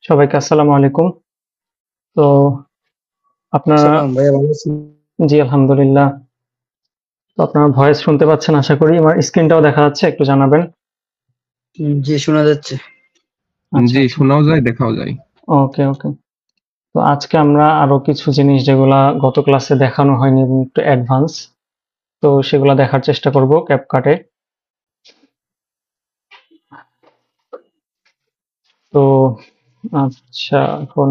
সবাইকে আসসালামু আলাইকুম। তো আপনারা সালাম ভাইয়া, ভালো আছেন? জি আলহামদুলিল্লাহ। তো আপনারা ভয়েস শুনতে পাচ্ছেন আশা করি। আমার স্ক্রিনটাও দেখা যাচ্ছে, একটু জানাবেন। জি, শোনা যাচ্ছে। আচ্ছা, জি, আচ্ছা। শোনাও যায়, দেখাও যায়। ওকে, ওকে। তো আজকে আমরা আরো কিছু জিনিস যেগুলা গত ক্লাসে দেখানো হয়নি এবং একটু অ্যাডভান্স, তো সেগুলা দেখার চেষ্টা করব ক্যাপকাটে। তো আচ্ছা, এখন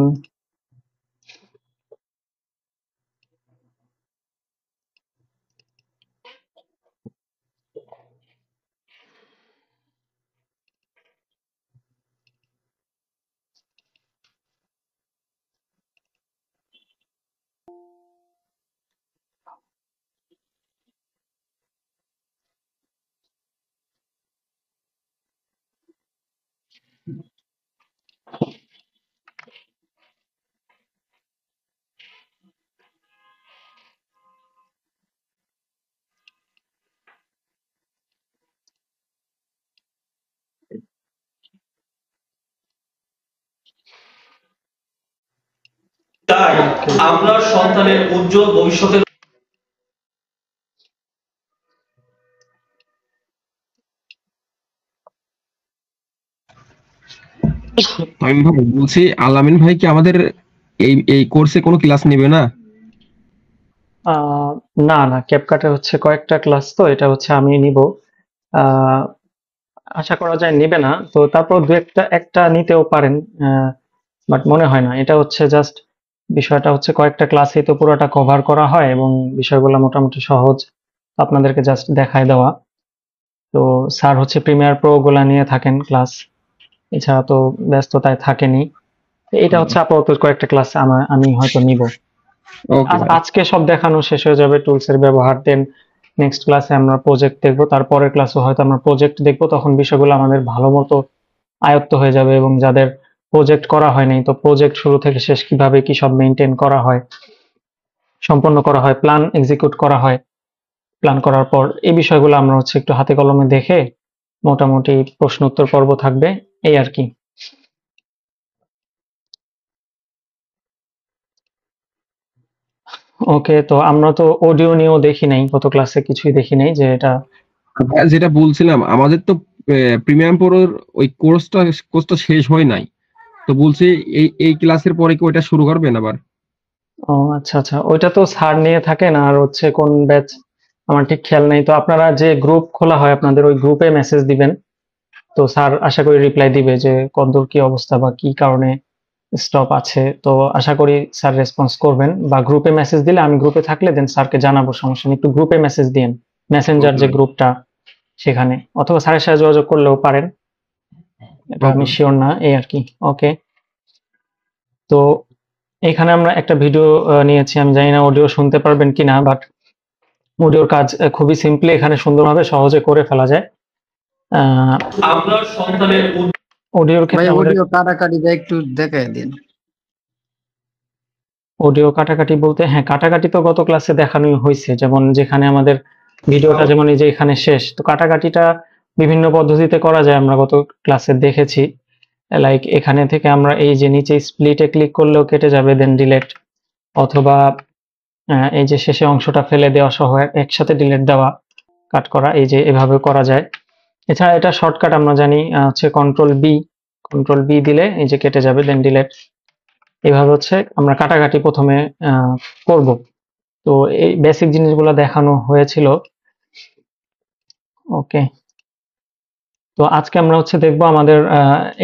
তাই আমরা সন্তানের উজ্জ্বল ভবিষ্যতের তামিম ভাই বলছি, আলামিন ভাই কি আমাদের এই কোর্সে কোনো ক্লাস নেবে না? আহ, না না, ক্যাপকাটে হচ্ছে কয়েকটা ক্লাস, তো এটা হচ্ছে আমি নিব। আহ, আশা করা যায় নিবে না, তো তারপর দু একটা একটা নিতেও পারেন। বাট মনে হয় না। এটা হচ্ছে জাস্ট, বিষয়টা হচ্ছে কয়েকটা ক্লাসেই তো পুরোটা কভার করা হয় এবং বিষয়গুলো মোটামুটি সহজ, আপনাদেরকে জাস্ট দেখায় দেওয়া। তো স্যার হচ্ছে প্রিমিয়ার প্রো গুলা নিয়ে থাকেন ক্লাস, এছাড়া তো ব্যস্ততায় থাকেনি। তো এটা হচ্ছে আপাতত কয়েকটা ক্লাস আমি হয়তো নিব। ওকে আর ভাই। আজকে সব দেখানো শেষ হয়ে যাবে, টুলস এর ব্যবহার। দেন নেক্সট ক্লাসে আমরা প্রজেক্ট দেখবো, তারপরের ক্লাসে হয়তো আমরা প্রজেক্ট দেখবো। তখন বিষয়গুলো আমাদের ভালো মতো আয়ত্ত হয়ে যাবে, এবং যাদের প্রজেক্ট করা হয়নি, তো প্রজেক্ট শুরু থেকে শেষ কিভাবে কি সব মেনটেন করা হয়, সম্পন্ন করা হয়, প্ল্যান এক্সিকিউট করা হয়, প্ল্যান করার পর এই বিষয়গুলো আমরা হচ্ছে একটু হাতে কলমে দেখে, মোটামুটি প্রশ্ন উত্তর পর্ব থাকবে, এই আর কি। ওকে, তো আমরা তো অডিও নিয়েও দেখি নাই, গত ক্লাসে কিছুই দেখি নাই যে এটা। ভাইয়া, যেটা বলছিলাম, আমাদের তো প্রিমিয়াম প্রোর ওই কোর্সটা শেষ হয় নাই। তো বলছি, এই ক্লাসের পরে কি ওইটা শুরু করবেন আবার? ও আচ্ছা, আচ্ছা, ওইটা তো স্যার নিয়ে থাকেন। আর হচ্ছে কোন ব্যাচ আমার ঠিক খেয়াল নেই। তো আপনারা যে গ্রুপ খোলা হয় আপনাদের, ওই গ্রুপে মেসেজ দিবেন। তো স্যার আশা করি রিপ্লাই দিবে যে কতদূর কি অবস্থা বা কি কারণে স্টপ আছে। তো আশা করি স্যার রেসপন্স করবেন, বা গ্রুপে মেসেজ দিলে, আমি গ্রুপে থাকলে দেন স্যারকে জানাবো, সমস্যা নেই। একটু গ্রুপে মেসেজ দিন, মেসেঞ্জার ওকে যে ভাই। গ্রুপটা, সেখানে, অথবা স্যারের সাথে যোগাযোগ করলেও পারেন, এটা আমি ওকে। শিওর না, এই আর কি। ওকে, তো এখানে আমরা একটা ভিডিও নিয়েছি। আমি জানি না অডিও শুনতে পারবেন কিনা, বাট অডিওর কাজ খুবই সিম্পলি এখানে সুন্দরভাবে সহজে করে ফেলা যায়। আমরা সন্তানের অডিওর ক্ষেত্রে ভাইয়া, আমাদের অডিও কাটাকাটিটা একটু দেখায় দিন। অডিও কাটাকাটি বলতে, হ্যাঁ, কাটাকাটি তো গত ক্লাসে দেখানোই হয়েছে। যেমন যেখানে আমাদের ভিডিওটা যেমন এই যে এখানে শেষ, তো কাটাকাটিটা বিভিন্ন পদ্ধতিতে করা যায়, আমরা গত ক্লাসে দেখেছি। লাইক এখানে থেকে আমরা এই যে নিচে স্প্লিটে ক্লিক করলেও কেটে যাবে, দেন ডিলেট, অথবা এই যে শেষে অংশটা ফেলে দেওয়া সহ একসাথে ডিলেট দেওয়া, কাট করা, এই যে এভাবে করা যায়। এছাড়া এটা শর্টকাট আমরা জানি, হচ্ছে কন্ট্রোল বি দিলে এই যে কেটে যাবে, দেন ডিলেট। এভাবে হচ্ছে আমরা কাটাকাটি প্রথমে করব। তো এই বেসিক জিনিসগুলো দেখানো হয়েছিল। ওকে, তো আজকে আমরা হচ্ছে দেখবো আমাদের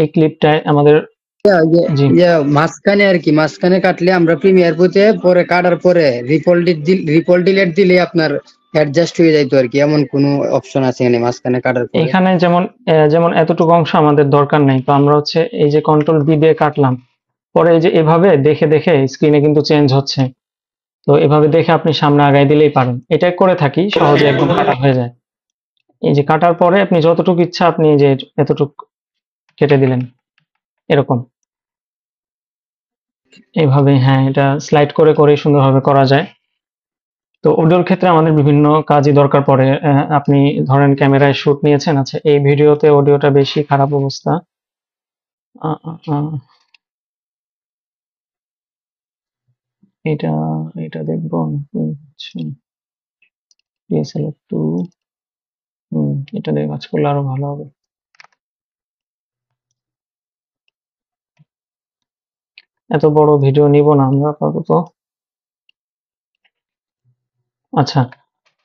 এই ক্লিপটায় আমাদের। ইয়া, ইয়া, জি, ইয়া, মাঝখানে আর কি, মাঝখানে কাটলে আমরা প্রিমিয়ার প্রতে পরে কাটার পরে রিপল ডিলেট দিলে আপনার অ্যাডজাস্ট হয়ে যাইতো আর কি। এমন কোনো অপশন আছে এখানে মাঝখানে কাটার পরে? এখানে যেমন এতটুকু অংশ আমাদের দরকার নেই, তো আমরা হচ্ছে এই যে কন্ট্রোল বি দিয়ে কাটলাম, পরে এই যে এভাবে দেখে দেখে স্ক্রিনে কিন্তু চেঞ্জ হচ্ছে। তো এভাবে দেখে আপনি সামনে আগায় দিলেই পারেন। এটাই করে থাকি, সহজে একদম কাটা হয়ে যায়। এই যে কাটার পরে আপনি যতটুকু ইচ্ছা আপনি এই যে এতটুকু কেটে দিলেন, এরকম। এইভাবে, হ্যাঁ, এটা স্লাইড করে করে সুন্দরভাবে করা যায়। তো অডিওর ক্ষেত্রে আমাদের বিভিন্ন কাজই দরকার পড়ে। আপনি ধরেন ক্যামেরায় শুট নিয়েছেন, আচ্ছা এই ভিডিওতে অডিওটা বেশি খারাপ অবস্থা। এটা এটা দেখবো DSLR 2 এটা দিয়ে কাজ করলে আরো ভালো হবে। এত বড় ভিডিও নিব না আমরা আপাতত। আচ্ছা,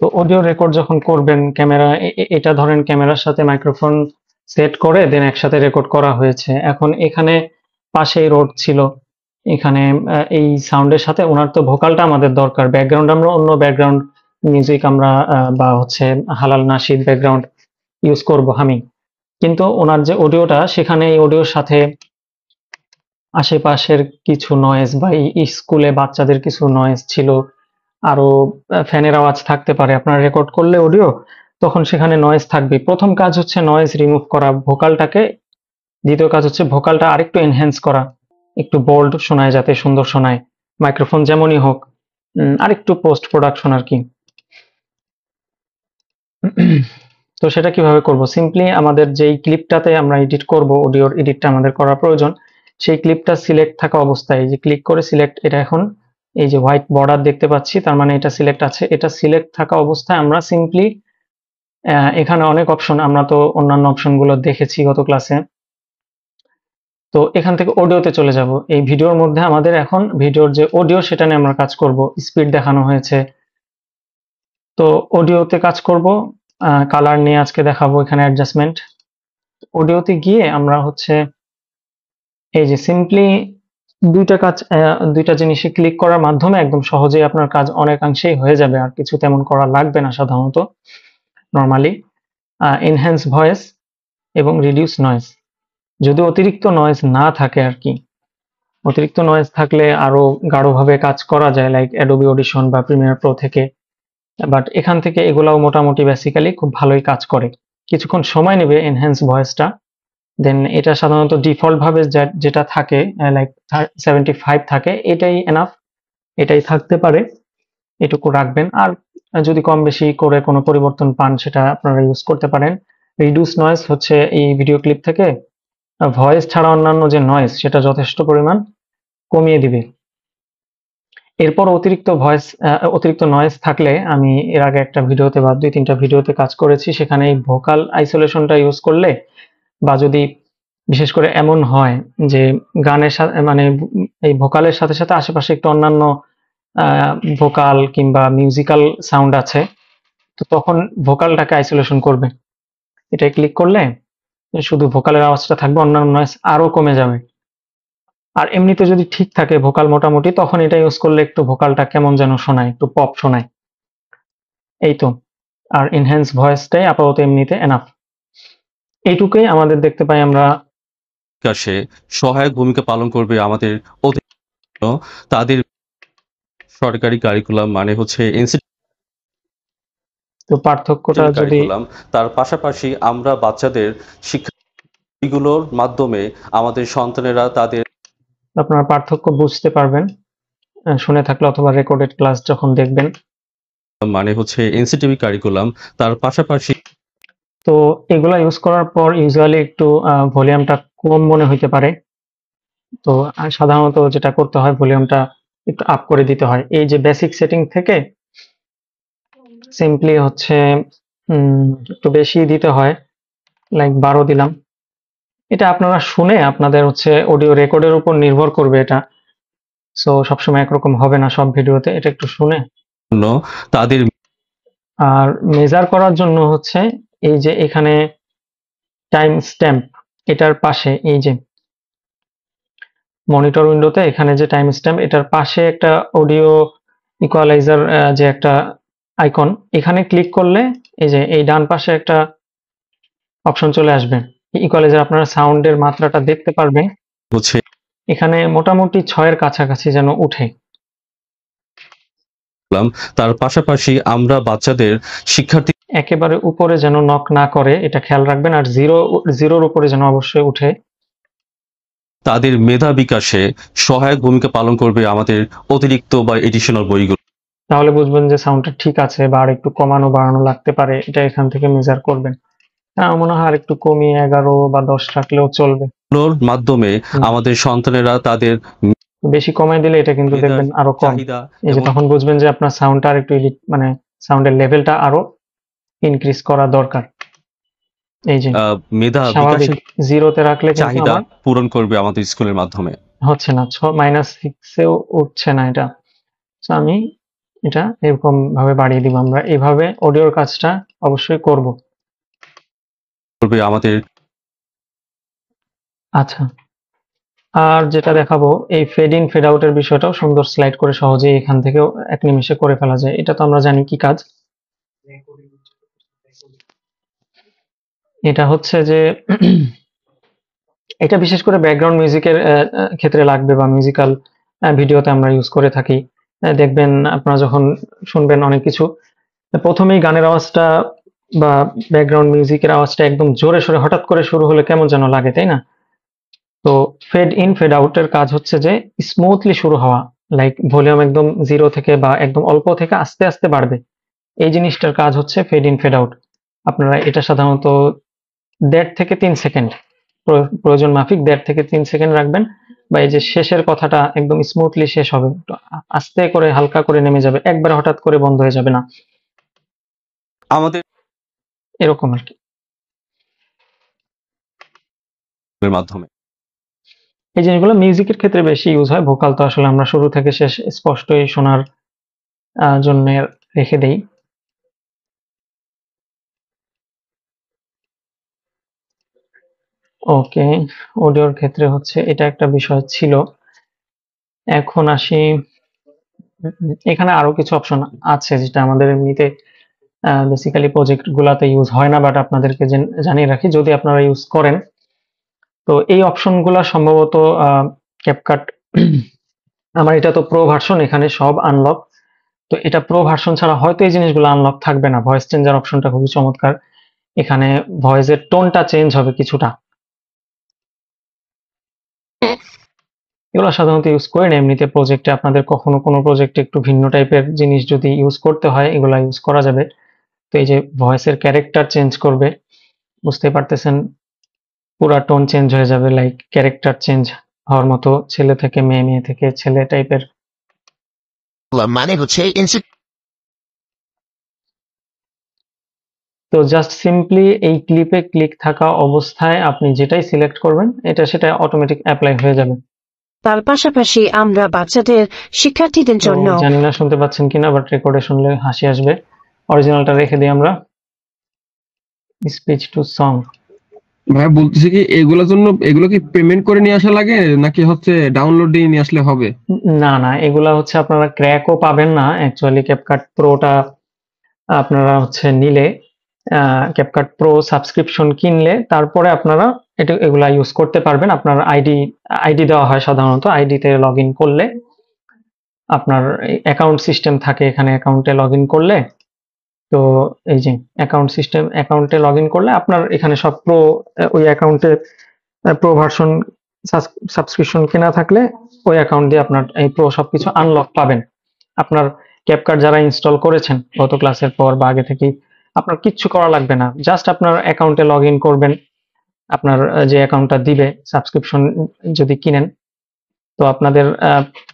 তো অডিও রেকর্ড যখন করবেন ক্যামেরা, এটা ধরেন ক্যামেরার সাথে মাইক্রোফোন সেট করে দেন একসাথে রেকর্ড করা হয়েছে। এখন এখানে পাশেই রোড ছিল, এখানে এই সাউন্ডের সাথে ওনার তো ভোকালটা আমাদের দরকার, ব্যাকগ্রাউন্ড আমরা অন্য ব্যাকগ্রাউন্ড মিউজিক আমরা বা হচ্ছে হালাল নাশিদ ব্যাকগ্রাউন্ড ইউজ করব আমি, কিন্তু ওনার যে অডিওটা সেখানে এই অডিওর সাথে আশেপাশের কিছু নয়েজ বা এই স্কুলে বাচ্চাদের কিছু নয়েজ ছিল, আরো ফ্যানের আওয়াজ থাকতে পারে। আপনারা রেকর্ড করলে অডিও তখন সেখানে নয়েজ থাকবে। প্রথম কাজ হচ্ছে নয়েজ রিমুভ করা ভোকালটাকে, দ্বিতীয় কাজ হচ্ছে ভোকালটা আরেকটু এনহ্যান্স করা, একটু বোল্ড শোনায় যাতে সুন্দর শোনায়, মাইক্রোফোন যেমনই হোক, আরেকটু পোস্ট প্রোডাকশন আর কি। তো সেটা কিভাবে করব? সিম্পলি আমাদের যেই ক্লিপটাতে আমরা এডিট করব, অডিওর এডিটটা আমাদের করা প্রয়োজন, সেই ক্লিপটা সিলেক্ট থাকা অবস্থায় এই যে ক্লিক করে সিলেক্ট, এটা এখন এই যে হোয়াইট বর্ডার দেখতে পাচ্ছি, তার মানে এটা সিলেক্ট আছে। এটা সিলেক্ট থাকা অবস্থায় আমরা সিম্পলি এখানে অনেক অপশন, আমরা তো অন্যান্য অপশনগুলো দেখেছি গত ক্লাসে, তো এখান থেকে অডিওতে চলে যাব। এই ভিডিওর মধ্যে আমাদের এখন ভিডিওর যে অডিও সেটা নিয়ে আমরা কাজ করব। স্পিড দেখানো হয়েছে, তো অডিওতে কাজ করব, কালার নিয়ে আজকে দেখাবো, এখানে অ্যাডজাস্টমেন্ট। অডিওতে গিয়ে আমরা হচ্ছে এই যে সিম্পলি দুইটা জিনিসে ক্লিক করার মাধ্যমে একদম সহজেই আপনার কাজ অনেকাংশেই হয়ে যাবে, আর কিছু তেমন করা লাগবে না সাধারণত নরমালি। এনহ্যান্স ভয়েস এবং রিডিউস নয়েজ, যদি অতিরিক্ত নয়েজ না থাকে আর কি। অতিরিক্ত নয়েজ থাকলে আরো গাঢ়ভাবে কাজ করা যায়, লাইক অ্যাডোবি অডিশন বা প্রিমিয়ার প্রো থেকে, বাট এখান থেকে এগুলাও মোটামুটি বেসিক্যালি খুব ভালোই কাজ করে। কিছুক্ষণ সময় নেবে এনহ্যান্স ভয়েসটা, দেন এটা সাধারণত ডিফল্ট ভাবে যেটা থাকে লাইক 75 থাকে, এটাই এনাফ, এটাই থাকতে পারে, এটুকু রাখবেন। আর যদি কম বেশি করে কোনো পরিবর্তন পান সেটা আপনারা ইউজ করতে পারেন। রিডিউস নয়েজ হচ্ছে এই ভিডিও ক্লিপ থেকে ভয়েস ছাড়া অন্যান্য যে নয়েজ সেটা যথেষ্ট পরিমাণ কমিয়ে দিবে। এরপর অতিরিক্ত নয়েজ থাকলে আমি এর আগে একটা ভিডিওতে বা 2-3টা ভিডিওতে কাজ করেছি, সেখানে এই ভোকাল আইসোলেশনটা ইউজ করলে, বা যদি বিশেষ করে এমন হয় যে গানের সাথে মানে এই ভোকালের সাথে সাথে আশেপাশে একটু অন্যান্য ভোকাল কিংবা মিউজিক্যাল সাউন্ড আছে, তো তখন ভোকালটাকে আইসোলেশন করবে। এটা ক্লিক করলে শুধু ভোকালের আওয়াজটা থাকবে, অন্যান্য নয়েজ আরো কমে যাবে। আর এমনিতে যদি ঠিক থাকে ভোকাল মোটামুটি, তখন এটা ইউজ করলে একটু ভোকালটা কেমন যেন শোনায়, একটু পপ শোনায়, এই তো। আর এনহ্যান্স ভয়েসটাই আপাতত এমনিতে এনাফ। এইটুকুই আমাদের দেখতে পাই আমরা। বিকাশে সহায়ক ভূমিকা পালন করবে আমাদের তাদের সরকারি কারিকুলাম, মানে হচ্ছে তো পার্থক্যটা যদি কারিকুলাম। তার পাশাপাশি আমরা বাচ্চাদের শিক্ষাগুলোর মাধ্যমে আমাদের সন্তানেরা তাদের আপনারা পার্থক্য বুঝতে পারবেন শুনে থাকলে, অথবা রেকর্ডেড ক্লাস যখন দেখবেন। মানে হচ্ছে এনসিটিভি কারিকুলাম। তার পাশাপাশি তো এগুলা ইউজ করার পর ইউজুয়ালি একটু ভলিউমটা কম মনে হইতে পারে, তো সাধারণত যেটা করতে হয় ভলিউমটা একটু আপ করে দিতে হয়। এই যে বেসিক সেটিং থেকে সিম্পলি হচ্ছে একটু বেশি দিতে হয়, লাইক 12 দিলাম। এটা আপনারা শুনে আপনাদের হচ্ছে অডিও রেকর্ডের উপর নির্ভর করবে এটা, সো সবসময় একরকম হবে না সব ভিডিওতে, এটা একটু শুনে। তাদের আর মেজার করার জন্য হচ্ছে এই যে এখানে টাইম স্ট্যাম্প, এটার পাশে এই যে মনিটর উইন্ডোতে এখানে যে টাইম স্ট্যাম্প, এটার পাশে একটা অডিও ইকুয়ালাইজার যে একটা আইকন, এখানে ক্লিক করলে এই যে এই ডান পাশে একটা অপশন চলে আসবে ইকুয়ালাইজার, আপনারা সাউন্ডের মাত্রাটা দেখতে পারবেন হচ্ছে এখানে মোটামুটি 6-এর কাছাকাছি যেন উঠে। তার পাশাপাশি আমরা বাচ্চাদের শিক্ষার্থী একেবারে উপরে যেন নক না করে এটা খেয়াল রাখবেন, আর জিরোর উপরে যেন অবশ্যই উঠে। তাদের মেধা বিকাশে সহায়ক ভূমিকা পালন করবে আমাদের অতিরিক্ত বা এডিশনাল বইগুলো। তাহলে বুঝবেন যে সাউন্ডটা ঠিক আছে, বা আর একটু কমানো বাড়ানো লাগতে পারে, এটা এখান থেকে মেজার করবেন। আমার মনে হয় আর একটু কমিয়ে 11 বা 10 রাখলেও চলবে। মাধ্যমে আমাদের সন্তানেরা তাদের বেশি কমাই দিলে এটা কিন্তু মেধার দেখবেন আরো কম। চাহিদা এই যে এবং তখন বুঝবেন যে আপনার সাউন্ডটা আর একটু মানে সাউন্ডের লেভেলটা আরো ইনক্রিজ করা দরকার। এই যে মেধা স্বাভাবিক বিকাশের 0-তে রাখলে কিন্তু চাহিদা আমার পূরণ করবে আমাদের স্কুলের মাধ্যমে। হচ্ছে না, -6-এও উঠছে না এটা। তো আমি এটা এরকম ভাবে বাড়িয়ে দিব। আমরা এভাবে অডিওর কাজটা অবশ্যই করব। করবে আমাদের আচ্ছা, আর যেটা দেখাবো এই ফেড ইন ফেড আউটের বিষয়টাও সুন্দর স্লাইড করে সহজেই এখান থেকেও এক নিমিষে করে ফেলা যায়। এটা তো আমরা জানি কি কাজ। এটা হচ্ছে যে এটা বিশেষ করে ব্যাকগ্রাউন্ড মিউজিকের ক্ষেত্রে লাগবে বা মিউজিক্যাল ভিডিওতে আমরা ইউজ করে থাকি। দেখবেন আপনারা যখন শুনবেন অনেক কিছু, প্রথমেই গানের আওয়াজটা বা ব্যাকগ্রাউন্ড মিউজিকের আওয়াজটা একদম জোরে সোরে হঠাৎ করে শুরু হলে কেমন যেন লাগে, তাই না? তো ফেড ইন ফেড আউটের কাজ হচ্ছে যে স্মুথলি শুরু হওয়া, লাইক ভলিউম একদম 0 থেকে বা একদম অল্প থেকে আস্তে আস্তে বাড়বে। এই জিনিসটার কাজ হচ্ছে ফেড ইন ফেড আউট। আপনারা এটা সাধারণত 1.5 থেকে 3 সেকেন্ড, প্রয়োজন মাফিক 1.5 থেকে 3 সেকেন্ড রাখবেন। বা এই যে শেষের কথাটা একদম স্মুথলি শেষ হবে, একটু আস্তে করে হালকা করে নেমে যাবে, একবারে হঠাৎ করে বন্ধ হয়ে যাবে না, আমাদের এরকম আর কি। মাধ্যমে এই জিনিসগুলো মিউজিকের ক্ষেত্রে বেশি ইউজ হয়। ভোকাল তো আসলে আমরা শুরু থেকে শেষ স্পষ্টই শোনার জন্য রেখে দেই। ওকে, অডিওর ক্ষেত্রে হচ্ছে এটা একটা বিষয় ছিল। এখন আসি, এখানে আরো কিছু অপশন আছে যেটা আমাদের এমনিতে বেসিক্যালি প্রজেক্ট গুলাতে ইউজ হয় না, বাট আপনাদেরকে জানিয়ে রাখি যদি আপনারা ইউজ করেন। তো এই অপশনগুলো সম্ভবত ক্যাপকাট, আমার এটা তো প্রো ভার্সন, এখানে সব আনলক। তো এটা প্রো ভার্সন ছাড়া হয়তো এই জিনিসগুলো আনলক থাকবে না। ভয়েস চেঞ্জার অপশনটা খুবই চমৎকার। এখানে ভয়েসের টোনটা চেঞ্জ হবে কিছুটা। এগুলো সাধারণত ইউজ করেন এমনিতে প্রজেক্টে। আপনাদের কখনো কোনো প্রজেক্টে একটু ভিন্ন টাইপের জিনিস যদি ইউজ করতে হয়, এগুলা ইউজ করা যাবে। তো এই যে ভয়েসের ক্যারেক্টার চেঞ্জ করবে, বুঝতে পারতেছেন, পুরা টোন চেঞ্জ হয়ে যাবে, লাইক ক্যারেক্টার চেঞ্জ হওয়ার মতো, ছেলে থেকে মেয়ে, মেয়ে থেকে ছেলে টাইপের। মানে হচ্ছে তো জাস্ট সিম্পলি এই ক্লিপে ক্লিক থাকা অবস্থায় আপনি যেটাই সিলেক্ট করবেন এটা সেটা অটোমেটিক অ্যাপ্লাই হয়ে যাবে। তার পাশাপাশি আমরা বাচ্চাদের শিক্ষার্থীদের তো জন্য জানি না শুনতে পাচ্ছেন কিনা, বাট রেকর্ডে শুনলে হাসি আসবে। অরিজিনালটা রেখে দিই আমরা, স্পিচ টু সং। ভাই বলতেছি কি এগুলো কি পেমেন্ট করে নিয়ে আসা লাগে নাকি হচ্ছে ডাউনলোড দিয়ে নিয়ে আসলে হবে? না না, এগুলা হচ্ছে আপনারা ক্র্যাকও পাবেন না অ্যাকচুয়ালি। ক্যাপকাট প্রোটা আপনারা হচ্ছে নিলে, ক্যাপকাট প্রো সাবস্ক্রিপশন কিনলে তারপরে আপনারা এগুলা ইউজ করতে পারবেন। আপনার আইডি দেওয়া হয় সাধারণত, আইডিতে লগ ইন করলে আপনার অ্যাকাউন্ট সিস্টেম থাকে, এখানে অ্যাকাউন্টে লগ ইন করলে, তো এই যে অ্যাকাউন্টে লগ ইন করলে আপনার এখানে সব প্রো, ওই অ্যাকাউন্টে প্রো ভার্সন সাবস্ক্রিপশন কেনা থাকলে ওই অ্যাকাউন্ট দিয়ে আপনার এই প্রো সবকিছু আনলক পাবেন। আপনার ক্যাপকাট যারা ইনস্টল করেছেন গত ক্লাসের পর বা আগে থেকেই, আপনার কিচ্ছু করা লাগবে না, জাস্ট আপনার অ্যাকাউন্টে লগ ইন করবেন। আপনার যে অ্যাকাউন্টটা দিবে সাবস্ক্রিপশন যদি কিনেন, তো আপনাদের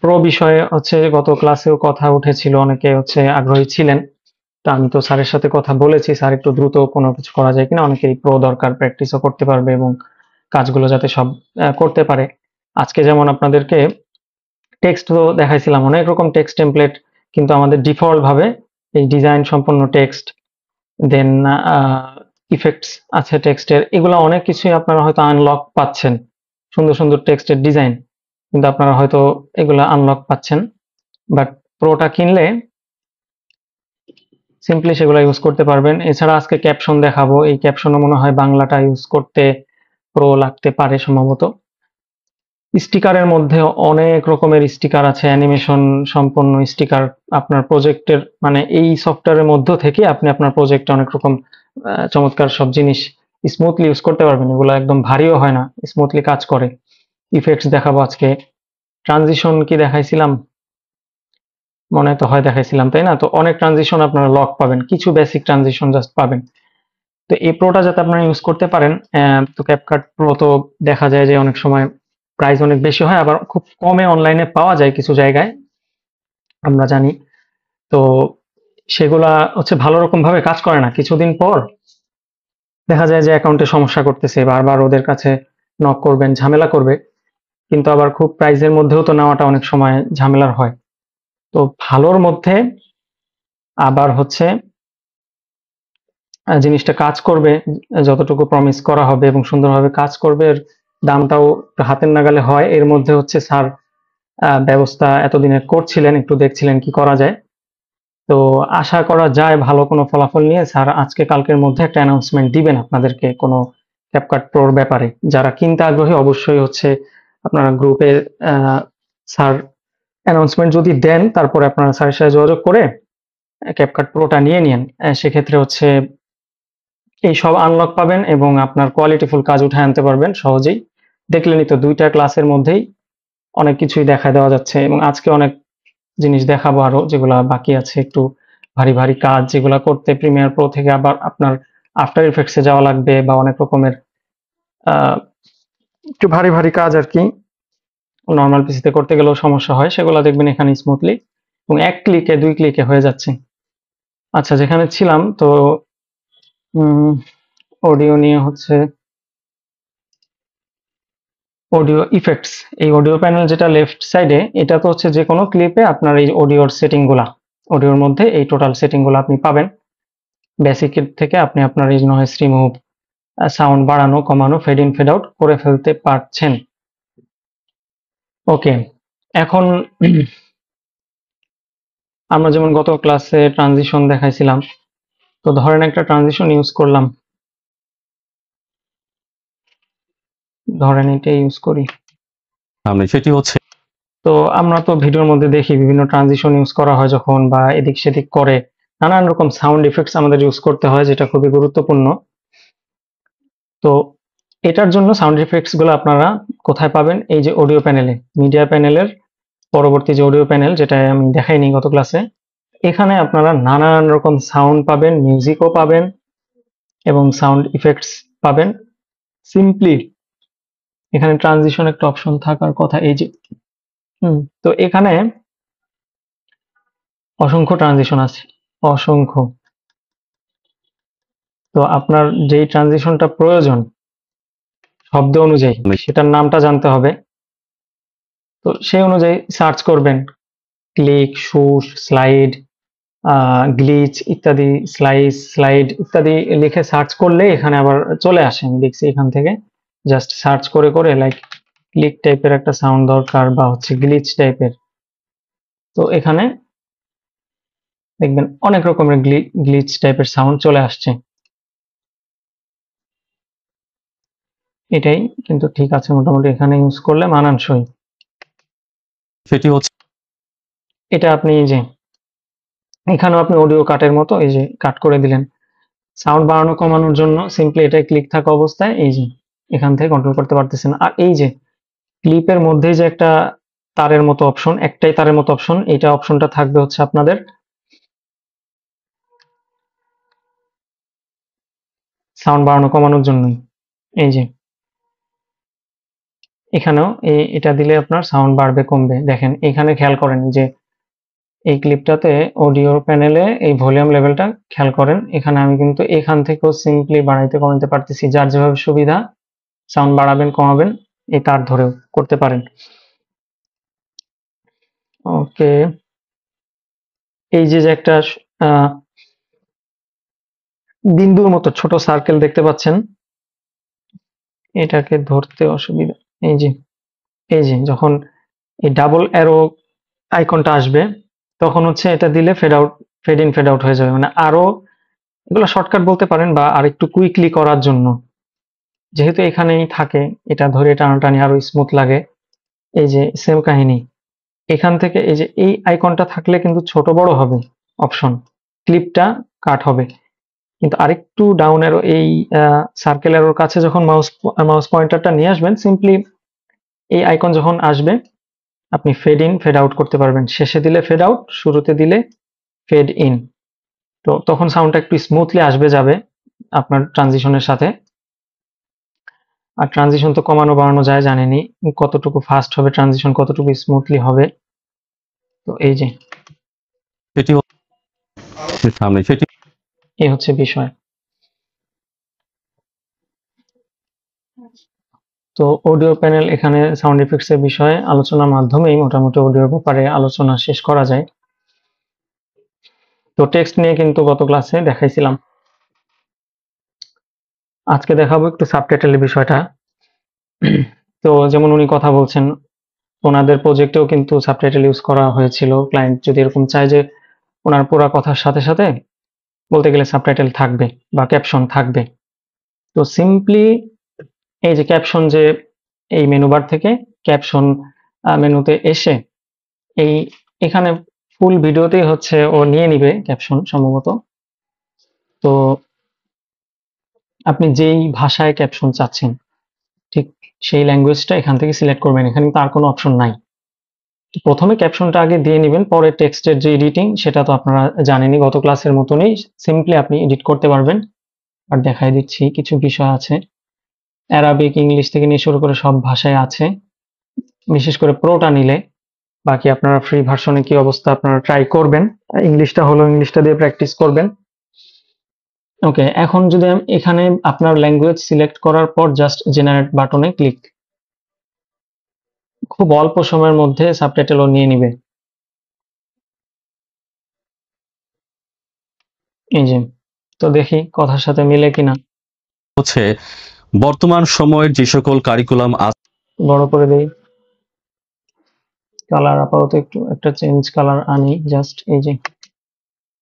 প্রো বিষয়ে হচ্ছে গত ক্লাসেও কথা উঠেছিল, অনেকে হচ্ছে আগ্রহী ছিলেন। তো আমি তো স্যারের সাথে কথা বলেছি, স্যার একটু দ্রুত কোনো কিছু করা যায় কিনা, অনেকেরই প্রো দরকার, প্র্যাকটিসও করতে পারবে এবং কাজগুলো যাতে সব করতে পারে। আজকে যেমন আপনাদেরকে টেক্সট তো দেখাইছিলাম, অনেক রকম টেক্সট টেমপ্লেট, কিন্তু আমাদের ডিফল্ট ভাবে এই ডিজাইন সম্পন্ন টেক্সট, দেন ইফেক্টস আছে টেক্সটের, এগুলো অনেক কিছুই আপনারা হয়তো আনলক পাচ্ছেন, সুন্দর সুন্দর টেক্সটের ডিজাইন, কিন্তু আপনারা হয়তো এগুলা আনলক পাচ্ছেন। বাট প্রোটা কিনলে সিম্পলি সেগুলো ইউজ করতে পারবেন। এছাড়া আজকে ক্যাপশন দেখাবো, এই ক্যাপশনও মনে হয় বাংলাটা ইউজ করতে প্রো লাগতে পারে সম্ভবত। স্টিকারের মধ্যে অনেক রকমের স্টিকার আছে, অ্যানিমেশন সম্পন্ন স্টিকার। আপনার প্রজেক্টের মানে এই সফটওয়্যারের মধ্য থেকে আপনি আপনার প্রজেক্টে অনেক রকম চমৎকার সব জিনিস স্মুথলি ইউজ করতে পারবেন। এগুলো একদম ভারীও হয় না, স্মুথলি কাজ করে। ইফেক্টস দেখাবো আজকে। ট্রানজিশন কি দেখাইছিলাম, মনে তো হয় দেখাইছিলাম, তাই না? তো অনেক ট্রানজিশন আপনারা লক পাবেন, কিছু বেসিক ট্রানজিশন জাস্ট পাবেন। তো এই প্রোটা যাতে আপনারা ইউজ করতে পারেন, তো ক্যাপকাট প্রো তো দেখা যায় যে অনেক সময় প্রাইস অনেক বেশি হয়, আবার খুব কমে অনলাইনে পাওয়া যায় কিছু জায়গায়, আমরা জানি। তো সেগুলা হচ্ছে ভালো রকম ভাবে কাজ করে না, কিছুদিন পর দেখা যায় যে অ্যাকাউন্টে সমস্যা করতেছে, বারবার ওদের কাছে নক করবেন, ঝামেলা করবে। কিন্তু আবার খুব প্রাইসের মধ্যেও তো নেওয়াটা অনেক সময় ঝামেলার হয়। তো ভালোর মধ্যে আবার হচ্ছে জিনিসটা কাজ করবে, যতটুকু প্রমিস করা হবে এবং সুন্দরভাবে কাজ করবে, এর দামটাও একটু হাতের নাগালে হয়। এর মধ্যে হচ্ছে স্যার ব্যবস্থা এতদিনে করছিলেন, একটু দেখছিলেন কি করা যায়। তো আশা করা যায় ভালো কোনো ফলাফল নিয়ে স্যার আজকে কালকের মধ্যে একটা অ্যানাউন্সমেন্ট দিবেন আপনাদেরকে কোনো ক্যাপকাট প্রোর ব্যাপারে। যারা কিনতে আগ্রহী অবশ্যই হচ্ছে আপনারা গ্রুপে স্যার অ্যানাউন্সমেন্ট যদি দেন, তারপরে আপনারা স্যারের সাথে যোগাযোগ করে ক্যাপকাট প্রোটা নিয়ে নিন। সেক্ষেত্রে হচ্ছে এই সব আনলক পাবেন এবং আপনার কোয়ালিটিফুল কাজ উঠে আনতে পারবেন সহজেই। দেখলেনই তো 2টা ক্লাসের মধ্যেই অনেক কিছুই দেখা দেওয়া যাচ্ছে, এবং আজকে অনেক জিনিস দেখাবো আরো যেগুলা বাকি আছে, একটু ভারী ভারী কাজ যেগুলা করতে প্রিমিয়ার প্রো থেকে আবার আপনার আফটার ইফেক্টসে যাওয়া লাগবে, বা অনেক রকমের একটু ভারী ভারী কাজ আর কি নর্মাল পিসিতে করতে গেলেও সমস্যা হয়, সেগুলো দেখবেন এখানে স্মুথলি এবং 1 ক্লিকে 2 ক্লিকে হয়ে যাচ্ছে। আচ্ছা, যেখানে ছিলাম তো অডিও নিয়ে হচ্ছে অডিও ইফেক্টস, এই অডিও প্যানেল যেটা লেফট সাইডে, এটা তো হচ্ছে যে কোনো ক্লিপে আপনার এই অডিওর সেটিংগুলা, অডিওর মধ্যে এই টোটাল সেটিংগুলো আপনি পাবেন। বেসিক থেকে আপনি আপনার এই নয়েজ রিমুভ, সাউন্ড বাড়ানো কমানো, ফেড ইন ফেড আউট করে ফেলতে পারছেন। ওকে, এখন আমরা যেমন গত ক্লাসে ট্রানজিশন দেখাইছিলাম, তো ধরেন একটা ট্রানজিশন ইউজ করলাম, ধরেন এটা ইউজ করি। সেটি হচ্ছে তো আমরা তো ভিডিওর মধ্যে দেখি বিভিন্ন ট্রানজিশন ইউজ করা হয় যখন, বা এদিক সেদিক করে নানান রকম সাউন্ড ইফেক্টস আমাদের ইউজ করতে হয়, যেটা খুবই গুরুত্বপূর্ণ। তো এটার জন্য সাউন্ড ইফেক্টস গুলো আপনারা কোথায় পাবেন? এই যে অডিও প্যানেলে, মিডিয়া প্যানেলের পরবর্তী যে অডিও প্যানেল, যেটা আমি দেখাইনি গত ক্লাসে, এখানে আপনারা নানান রকম সাউন্ড পাবেন, মিউজিকও পাবেন এবং সাউন্ড ইফেক্টস পাবেন। সিম্পলি এখানে ট্রানজিশন একটা অপশন থাকার কথা, এই যে তো এখানে অসংখ্য ট্রানজিশন আছে, অসংখ্য। তো আপনার যেই ট্রানজিশনটা প্রয়োজন শব্দ অনুযায়ী, সেটার নামটা জানতে হবে। তো সেই অনুযায়ী সার্চ করবেন, ক্লিক, শুশ, স্লাইড, গ্লিচ ইত্যাদি, স্লাইস, স্লাইড ইত্যাদি লিখে সার্চ করলে এখানে আবার চলে আসে। আমি দেখছি এখান থেকে জাস্ট সার্চ করে করে, লাইক ক্লিক টাইপের একটা সাউন্ড দরকার বা হচ্ছে গ্লিচ টাইপের, তো এখানে দেখবেন অনেক রকমের গ্লিচ টাইপের সাউন্ড চলে আসছে। এটাই কিন্তু ঠিক আছে মোটামুটি, এখানে ইউজ করলে মানানসই। সেটি হচ্ছে এটা আপনি এই যে এখানেও আপনি অডিও কাটের মতো এই যে কাট করে দিলেন। সাউন্ড বাড়ানো কমানোর জন্য সিম্পলি এটাই ক্লিক থাকা অবস্থায় এই যে এখান থেকে কন্ট্রোল করতে পারতেছেন। আর এই যে ক্লিপের মধ্যে যে একটা তারের মতো অপশন, একটাই তারের মতো অপশন, এইটা অপশনটা থাকবে হচ্ছে আপনাদের সাউন্ড বাড়ানো কমানোর জন্যই। এই যে এখানেও এটা দিলে আপনার সাউন্ড বাড়বে কমবে। দেখেন এখানে খেয়াল করেন যে এই ক্লিপটাতে অডিও প্যানেলে এই ভলিউম লেভেলটা খেয়াল করেন, এখানে আমি কিন্তু এখান থেকেও সিম্পলি বাড়াইতে কমাতে পারতেছি, যার যেভাবে সুবিধা সাউন্ড বাড়াবেন কমাবেন এই তার ধরেও করতে পারেন। ওকে, এই যে একটা বিন্দুর মতো ছোট সার্কেল দেখতে পাচ্ছেন, এটাকে ধরতে অসুবিধা। এই যে যখন এই ডাবল অ্যারো আইকনটা আসবে তখন হচ্ছে এটা দিলে fade out, fade in fade out হয়ে যাবে। মানে আরো এগুলো শর্টকাট বলতে পারেন, বা আর একটু কুইকলি করার জন্য, যেহেতু এখানেই থাকে এটা ধরে টানাটানি আরো স্মুথ লাগে। এই যে সেম কাহিনী, এখান থেকে এই যে এই আইকনটা থাকলে কিন্তু ছোট বড় হবে অপশন, ক্লিপটা কাট হবে। কিন্তু আরেকটু ডাউন এরো এই সার্কেল এরোর কাছে যখন মাউস পয়েন্টারটা নিয়ে আসবেন, সিম্পলি এই আইকন যখন আসবে আপনি ফেড ইন ফেড আউট করতে পারবেন। শেষে দিলে ফেড আউট, শুরুতে দিলে ফেড ইন। তো তখন সাউন্ডটা একটু স্মুথলি আসবে যাবে আপনার ট্রানজিশনের সাথে। আর ট্রানজিশন তো কমানো বাড়ানো যায়, জানেনি কতটুকু ফাস্ট হবে ট্রানজিশন, কতটুকু স্মুথলি হবে। তো এই যে সেটি হচ্ছে সামনে, সেটি এই হচ্ছে বিষয়। তো অডিও প্যানেল, এখানে সাউন্ড ইফেক্টস এর বিষয়ে আলোচনার মাধ্যমেই মোটামুটি অডিওর ব্যাপারে আলোচনা শেষ করা যায়। তো টেক্সট নিয়ে কিন্তু গত ক্লাসে দেখাইছিলাম, আজকে দেখাবো একটু সাবটাইটেলের বিষয়টা। তো যেমন উনি কথা বলছেন, ওনাদের প্রজেক্টেও কিন্তু সাবটাইটেল ইউজ করা হয়েছিল। ক্লায়েন্ট যদি এরকম চায় যে ওনার পুরো কথার সাথে সাথে বলতে গেলে সাবটাইটেল থাকবে বা ক্যাপশন থাকবে, তো সিম্পলি এই যে ক্যাপশন, যে এই মেনু বার থেকে ক্যাপশন মেনুতে এসে এই এখানে ফুল ভিডিওতেই হচ্ছে ও নিয়ে নিবে ক্যাপশন সম্ভবত। তো আপনি যেই ভাষায় ক্যাপশন চাচ্ছেন ঠিক সেই ল্যাঙ্গুয়েজটা এখান থেকে সিলেক্ট করবেন, এখানে কিন্তু আর কোনো অপশন নাই। তো প্রথমে ক্যাপশনটা আগে দিয়ে নেবেন, পরে টেক্সটের যে এডিটিং সেটা তো আপনারা জানেনই, গত ক্লাসের মতনই সিম্পলি আপনি এডিট করতে পারবেন। আর দেখাই দিচ্ছি কিছু বিষয় আছে, অ্যারাবিক, ইংলিশ থেকে নিয়ে শুরু করে সব ভাষায় আছে। বিশেষ করে প্রোটা নিলে, বাকি আপনারা ফ্রি ভার্সনে কি অবস্থা আপনারা ট্রাই করবেন, ইংলিশটা হলো ইংলিশটা দিয়ে প্র্যাকটিস করবেন। ওকে, এখন যদি এখানে আপনার ল্যাঙ্গুয়েজ সিলেক্ট করার পর জাস্ট জেনারেট বাটনে ক্লিক, খুব অল্প সময়ের মধ্যে সাবটাইটেলও নিয়ে নিবে। এই যে, তো দেখি কথার সাথে মিলে কিনা। হচ্ছে বর্তমান সময়ের যে সকল কারিকুলাম বড় করে দেই, কালার আপাতত একটু একটা চেঞ্জ কালার আনি জাস্ট। এই যে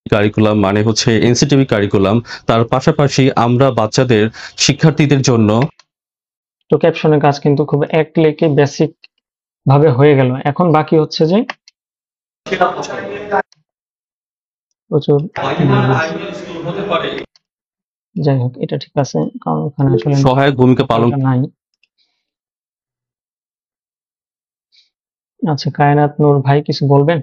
কারিকুলাম মানে হচ্ছে এনসিটিভি কারিকুলাম, তার পাশাপাশি আমরা বাচ্চাদের শিক্ষার্থীদের জন্য তো ক্যাপশনের কাজ কিন্তু খুব এক ক্লিকে বেসিক ভাবে হয়ে গেল। এখন বাকি হচ্ছে যে সেটা বোঝায়। প্রচুর, মাইনার আইডিয়াল স্কুল হতে পারে। যাই হোক এটা ঠিক আছে, কারণ ওখানে আসলে সহায়ক ভূমিকা পালন এটা নাই। আচ্ছা, কায়নাত নূর ভাই কিছু বলবেন?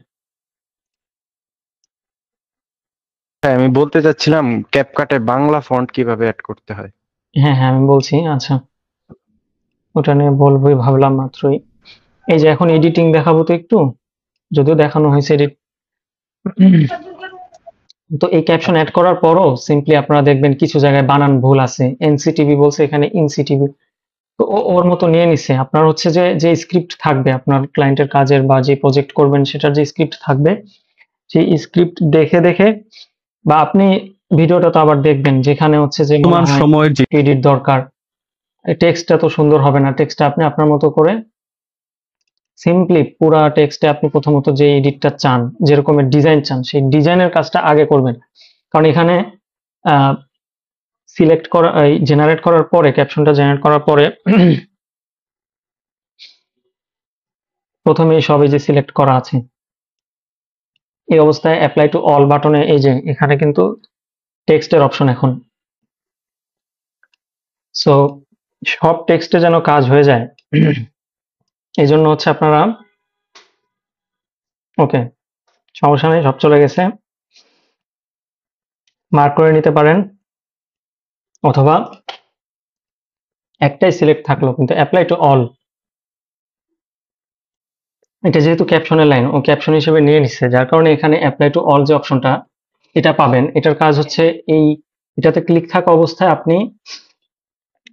হ্যাঁ, আমি বলতে চাচ্ছিলাম ক্যাপকাটে বাংলা ফন্ট কিভাবে অ্যাড করতে হয়। হ্যাঁ হ্যাঁ, আমি বলছি। আচ্ছা, ওটা নিয়ে বলবোই ভাবলাম মাত্রই। এই যে এখন এডিটিং দেখাবো তো একটু, যদিও দেখানো হয়েছে এডিট। তো এই ক্যাপশন অ্যাড করার পরও সিম্পলি আপনারা দেখবেন কিছু জায়গায় বানান ভুল আছে, এনসিটিভি বলছে এখানে ইনসিটিভি। তো ওর মতো নিয়ে নিছে। আপনার হচ্ছে যে যে স্ক্রিপ্ট থাকবে আপনার ক্লায়েন্টের কাজের বা যে প্রজেক্ট করবেন সেটার যে স্ক্রিপ্ট থাকবে, সেই স্ক্রিপ্ট দেখে দেখে, বা আপনি ভিডিওটা তো আবার দেখবেন যেখানে হচ্ছে যে বর্তমান সময়ের যে এডিট দরকার, টেক্সটটা তো সুন্দর হবে না, টেক্সটটা আপনি আপনার মতো করে সিম্পলি পুরা টেক্সটে আপনি প্রথমত যে এডিটটা চান, যেরকমের ডিজাইন চান, সেই ডিজাইনের কাজটা আগে করবেন। কারণ এখানে সিলেক্ট করা, জেনারেট করার পরে, ক্যাপশনটা জেনারেট করার পরে প্রথমেই সব এই যে সিলেক্ট করা আছে, এই অবস্থায় অ্যাপ্লাই টু অল বাটনে এই যে এখানে কিন্তু টেক্সটের অপশন এখন। সো সব টেক্সটে যেন কাজ হয়ে যায়, এই জন্য হচ্ছে আপনারা, ওকে সমস্যা নেই, সব চলে গেছে, মার্ক করে নিতে পারেন, অথবা একটাই সিলেক্ট থাকলো কিন্তু অ্যাপ্লাই টু অল, এটা যেহেতু ক্যাপশনের লাইন ও ক্যাপশন হিসেবে নিয়ে নিচ্ছে, যার কারণে এখানে অ্যাপ্লাই টু অল যে অপশনটা এটা পাবেন। এটার কাজ হচ্ছে এই, এটাতে ক্লিক থাকা অবস্থায় আপনি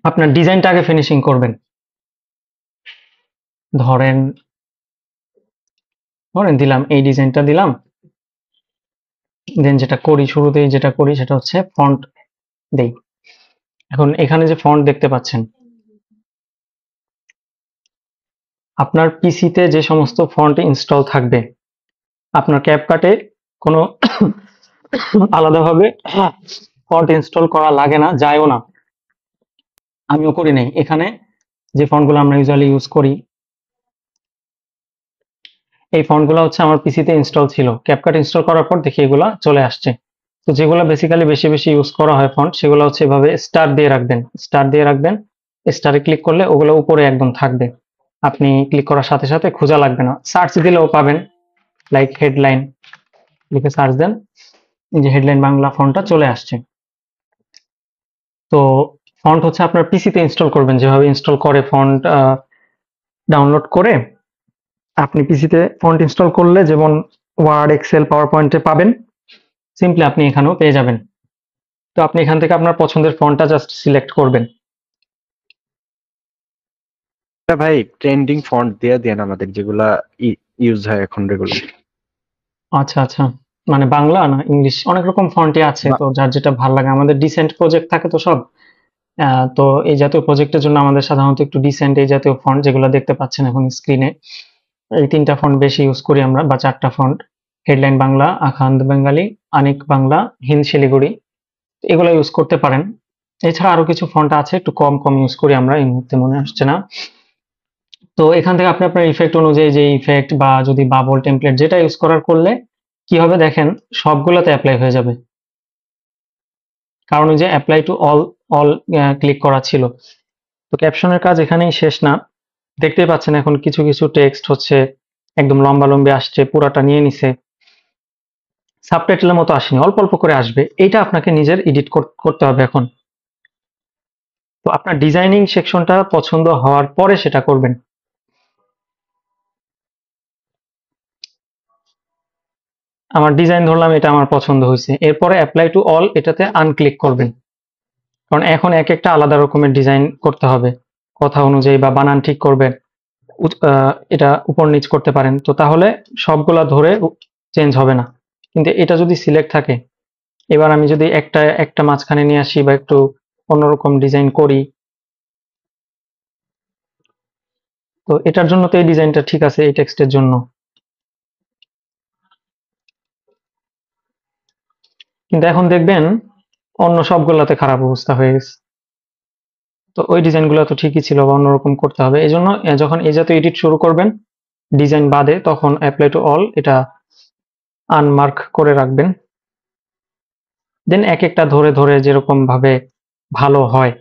আপনার ডিজাইনটা আগে ফিনিশিং করবেন। ধরেন দিলাম এই ডিজাইনটা দিলাম, দেন যেটা করি, শুরুতেই যেটা করি সেটা হচ্ছে ফন্ট দেই। এখন এখানে যে ফন্ট দেখতে পাচ্ছেন, আপনার পিসিতে যে সমস্ত ফন্ট ইনস্টল থাকবে, আপনার ক্যাপকাটে কোনো আলাদাভাবে ফন্ট ইনস্টল করা লাগে না, যায়ও না, আমিও করি নাই। এখানে যে ফন্টগুলো আমরা ইউজুয়ালি ইউজ করি, এই ফন্টগুলো হচ্ছে আমার পিসিতে ইনস্টল ছিল, ক্যাপকাট ইনস্টল করার পর দেখি এগুলা চলে আসছে। তো যেগুলো বেসিক্যালি বেশি বেশি ইউজ করা হয় ফন্ট, সেগুলো হচ্ছে এভাবে স্টার দিয়ে রাখবেন, স্টার দিয়ে রাখবেন, স্টারে ক্লিক করলে ওগুলো উপরে একদম থাকবে, আপনি ক্লিক করার সাথে সাথে খোঁজা লাগবে না, সার্চ দিলেও পাবেন। লাইক হেডলাইন লিখে সার্চ দেন, এই যে হেডলাইন বাংলা ফন্টটা চলে আসছে। তো ফন্ট হচ্ছে আপনার পিসিতে ইনস্টল করবেন, যেভাবে ইনস্টল করে ফন্ট ডাউনলোড করে আপনি পিসিতে ফন্ট ইনস্টল করলে যেমন ওয়ার্ড, এক্সেল, পাওয়ার পয়েন্টে পাবেন, সিম্পলি আপনি এখানেও পেয়ে যাবেন। তো আপনি এখান থেকে আপনার পছন্দের ফন্টটা জাস্ট সিলেক্ট করবেন। ভাই ট্রেন্ডিং ফন্ট দিয়ে দেন আমাদের, যেগুলা ইউজ হয় এখন রেগুলার। আচ্ছা আচ্ছা, মানে বাংলা না ইংলিশ, অনেক রকম ফন্টই আছে, তো যার যেটা ভালো লাগে। আমাদের ডিসেন্ট প্রজেক্ট থাকে তো সব, তো এই জাতীয় প্রজেক্টের জন্য আমাদের সাধারণত একটু ডিসেন্ট এই জাতীয় ফন্ট যেগুলো দেখতে পাচ্ছেন এখন স্ক্রিনে, এই 3টা ফন্ট বেশি ইউজ করি আমরা, বা 4টা ফন্ট: হেডলাইন বাংলা, আখান্দ বেঙ্গালি, আনিক বাংলা, হিন্দ শিলিগুড়ি, এগুলো ইউজ করতে পারেন। এছাড়া আরো কিছু ফন্ট আছে, একটু কম কম ইউজ করি আমরা, এই মুহূর্তে মনে আসছে না। তো এখান থেকে আপনি আপনার ইফেক্ট অনুযায়ী, যে ইফেক্ট বা যদি বাবল, টেমপ্লেট যেটা ইউজ করার করলে কি হবে দেখেন, সবগুলোতে অ্যাপ্লাই হয়ে যাবে, কারণ ওই যে apply to all all click করা ছিল। তো ক্যাপশনের কাজ এখানেই শেষ না, দেখতেই পাচ্ছেন এখন কিছু কিছু টেক্সট হচ্ছে একদম লম্বা লম্বি আসছে, পুরাটা নিয়ে নিছে, সাবটাইটেলের মতো আসেনি, অল্প অল্প করে আসবে। এইটা আপনাকে নিজের এডিট করতে হবে এখন। তো আপনার ডিজাইনিং সেকশনটা পছন্দ হওয়ার পরে সেটা করবেন। আমার ডিজাইন ধরলাম, এটা আমার পছন্দ হয়েছে, এরপরে অ্যাপ্লাই টু অল এটাতে আনক্লিক করবেন, কারণ এখন এক একটা আলাদা রকমের ডিজাইন করতে হবে, কথা অনুযায়ী বা বানান ঠিক করবেন, এটা উপর নিচ করতে পারেন, তো তাহলে সবগুলা ধরে চেঞ্জ হবে না। কিন্তু এটা যদি সিলেক্ট থাকে, এবার আমি যদি একটা একটা মাঝখানে নিয়ে আসি বা একটু অন্যরকম ডিজাইন করি, তো এটার জন্য তো এই ডিজাইনটা ঠিক আছে এই টেক্সটের জন্য, কিন্তু এখন দেখবেন অন্য সবগুলাতে খারাপ অবস্থা হয়ে গেছে। তো ওই ডিজাইনগুলো তো ঠিকই ছিল, বা অন্যরকম করতে হবে। এই জন্য যখন এই জাতীয় এডিট শুরু করবেন ডিজাইন বাদে, তখন অ্যাপ্লাই টু অল এটা আনমার্ক করে রাখবেন। দেন এক একটা ধরে ধরে যেরকম ভাবে ভালো হয়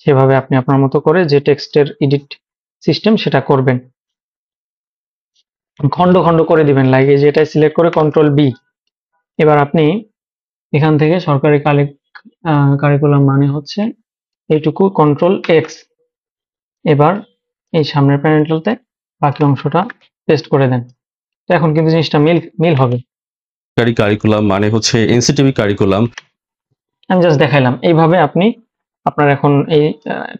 সেভাবে আপনি আপনার মতো করে যে টেক্সটের এডিট সিস্টেম সেটা করবেন। খন্ড খন্ড করে দিবেন, লাগে যে এটা সিলেক্ট করে কন্ট্রোল বি। এবার আপনি এখান থেকে সরকারি কারিকুলাম মানে হচ্ছে এইটুকু, কন্ট্রোল এক্স। এবার এই সামনের প্যানেলটাতে বাকি অংশটা পেস্ট করে দেন। তো এখন কিন্তু জিনিসটা মিল হবে। কারিকুলাম মানে হচ্ছে এনসিটিভি কারিকুলাম। আমি জাস্ট দেখাইলাম, এইভাবে আপনি আপনার এখন এই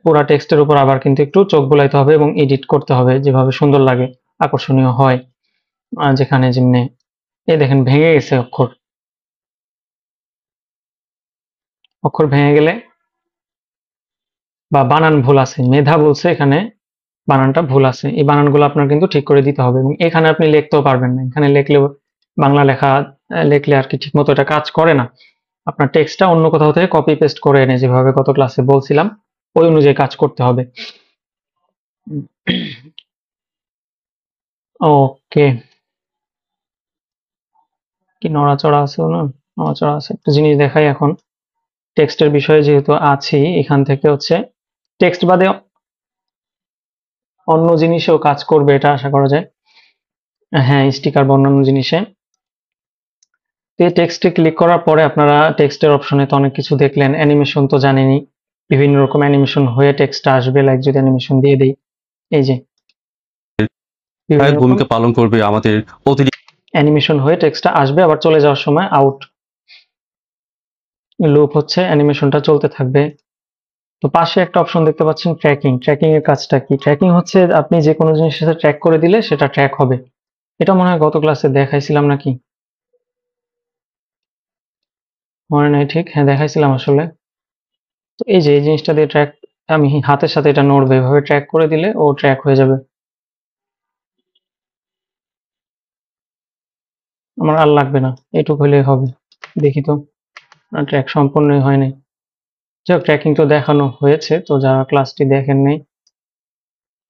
পুরা টেক্সটের উপর আবার কিন্তু একটু চোখ বোলাইতে হবে এবং এডিট করতে হবে যেভাবে সুন্দর লাগে, আকর্ষণীয় হয়। যেখানে যেমনি এই দেখেন ভেঙে গেছে অক্ষর, অক্ষর ভেঙে গেলে বা বানান ভুল আছে, মেধা বলছে এখানে বানানটা ভুল আছে, এই বানানগুলো আপনার কিন্তু ঠিক করে দিতে হবে। এবং এখানে আপনি লিখতেও পারবেন না, এখানে লিখলেও বাংলা লেখা লিখলে আর কি ঠিক মতো এটা কাজ করে না। আপনার টেক্সটটা অন্য কোথাও থেকে কপি পেস্ট করে এনে যেভাবে গত ক্লাসে বলছিলাম ওই অনুযায়ী কাজ করতে হবে। ওকে, কি নড়াচড়া আছে না? নড়াচড়া আছে। একটা জিনিস দেখাই এখন, টেক্সটের বিষয়ে যেহেতু আছি, এখান থেকে হচ্ছে টেক্সট বাদে অন্য জিনিসেও কাজ করবে এটা আশা করা যায়। হ্যাঁ, স্টিকার বা অন্যান্য জিনিসে। এই টেক্সটে ক্লিক করার পরে আপনারা টেক্সটের অপশনে তো অনেক কিছু দেখলেন, অ্যানিমেশন তো জানেনই, বিভিন্ন রকম অ্যানিমেশন হয়ে টেক্সটটা আসবে। লাইক যদি অ্যানিমেশন দিয়ে দেই, এই যে বিভিন্ন রকম ভূমিকা পালন করবে আমাদের অতিরিক্ত অ্যানিমেশন হয়ে টেক্সটটা আসবে, আবার চলে যাওয়ার সময় আউট লুপ হচ্ছে, অ্যানিমেশনটা চলতে থাকবে। তো পাশে একটা অপশন দেখতে পাচ্ছেন ট্র্যাকিং। ট্র্যাকিং এর কাজটা কি? ট্র্যাকিং হচ্ছে আপনি যে কোনো জিনিসের সাথে ট্র্যাক করে দিলে সেটা ট্র্যাক হবে। এটা মনে হয় গত ক্লাসে দেখাইছিলাম নাকি, মনে নাই ঠিক। হ্যাঁ, দেখাইছিলাম আসলে। তো এই যে এই জিনিসটা দিয়ে ট্র্যাক, আমি হাতের সাথে এটা নড়বে, এভাবে ট্র্যাক করে দিলে ও ট্র্যাক হয়ে যাবে। আমার আর লাগবে না, এটুকু হলেই হবে। দেখি তো, ট্র্যাক সম্পূর্ণই হয় নাই। যাই হোক, ট্র্যাকিং তো দেখানো হয়েছে, তো যারা ক্লাসটি দেখেন নাই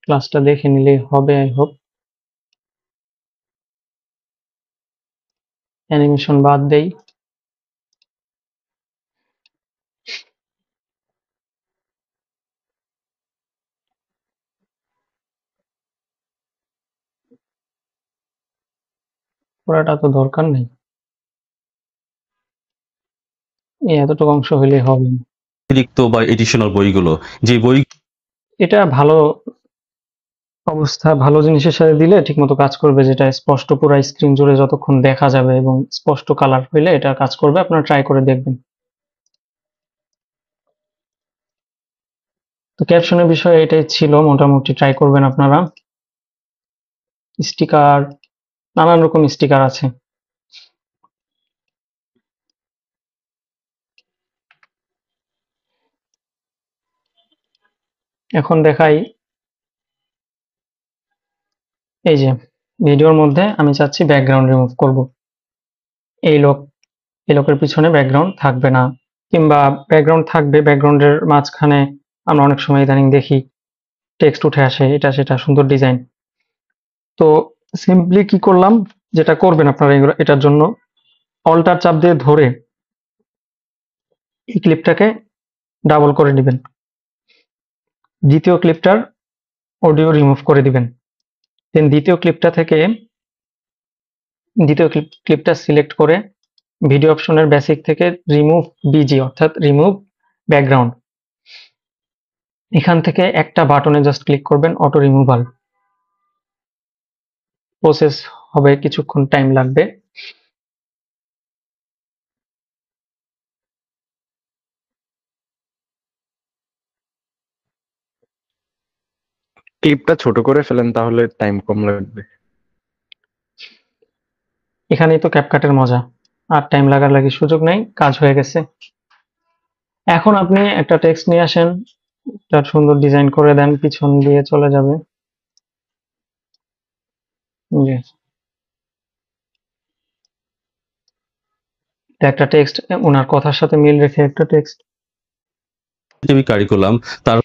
ক্লাসটা দেখে নিলেই হবে। I hope. অ্যানিমেশন বাদ দেই। পুরাটা তো দরকার নেই, এই এতটুকু অংশ হইলেই হবে। অতিরিক্ত বা এডিশনাল বইগুলো, যে বই এটা ভালো অবস্থা, ভালো জিনিসের সাথে দিলে ঠিকমতো কাজ করবে, যেটা স্পষ্ট পুরো স্ক্রিন জুড়ে যতক্ষণ দেখা যাবে এবং স্পষ্ট কালার হইলে এটা কাজ করবে। আপনারা ট্রাই করে দেখবেন। তো ক্যাপশনের বিষয়ে এটাই ছিল, মোটামুটি ট্রাই করবেন আপনারা। স্টিকার, নানান রকম স্টিকার আছে। এখন দেখাই, এই যে ভিডিওর মধ্যে আমি চাচ্ছি ব্যাকগ্রাউন্ড রিমুভ করব। এই লোকের পিছনে ব্যাকগ্রাউন্ড থাকবে না, কিংবা ব্যাকগ্রাউন্ড থাকবে, ব্যাকগ্রাউন্ডের মাঝখানে আমরা অনেক সময় ইদানিং দেখি টেক্সট উঠে আসে, এটা সেটা সুন্দর ডিজাইন। তো সিম্পলি কি করলাম, যেটা করবেন আপনারা এটার জন্য অল্টার চাপ দিয়ে ধরে এই ক্লিপটাকে ডাবল করে দিবেন, দ্বিতীয় ক্লিপটার অডিও রিমুভ করে দিবেন। দেন দ্বিতীয় ক্লিপটা সিলেক্ট করে ভিডিও অপশনের বেসিক থেকে রিমুভ বিজি অর্থাৎ রিমুভ ব্যাকগ্রাউন্ড, এখান থেকে একটা বাটনে জাস্ট ক্লিক করবেন, অটো রিমুভাল। প্রসেস হবে, কিছুক্ষণ টাইম লাগবে। ক্লিপটা ছোট করে ফেলেন, তাহলে টাইম কম লাগবে। এখানেই তো ক্যাপকাটের মজা, আর টাইম লাগার লাগি সুযোগ নেই, কাজ হয়ে গেছে। এখন আপনি একটা টেক্সট নিয়ে আসেন, তার সুন্দর ডিজাইন করে দেন, পিছন দিয়ে চলে যাবে। জি, এটা একটা টেক্সট, ওনার কথার সাথে মিল রেখে একটা টেক্সট। টিভি কারিকুলাম, তার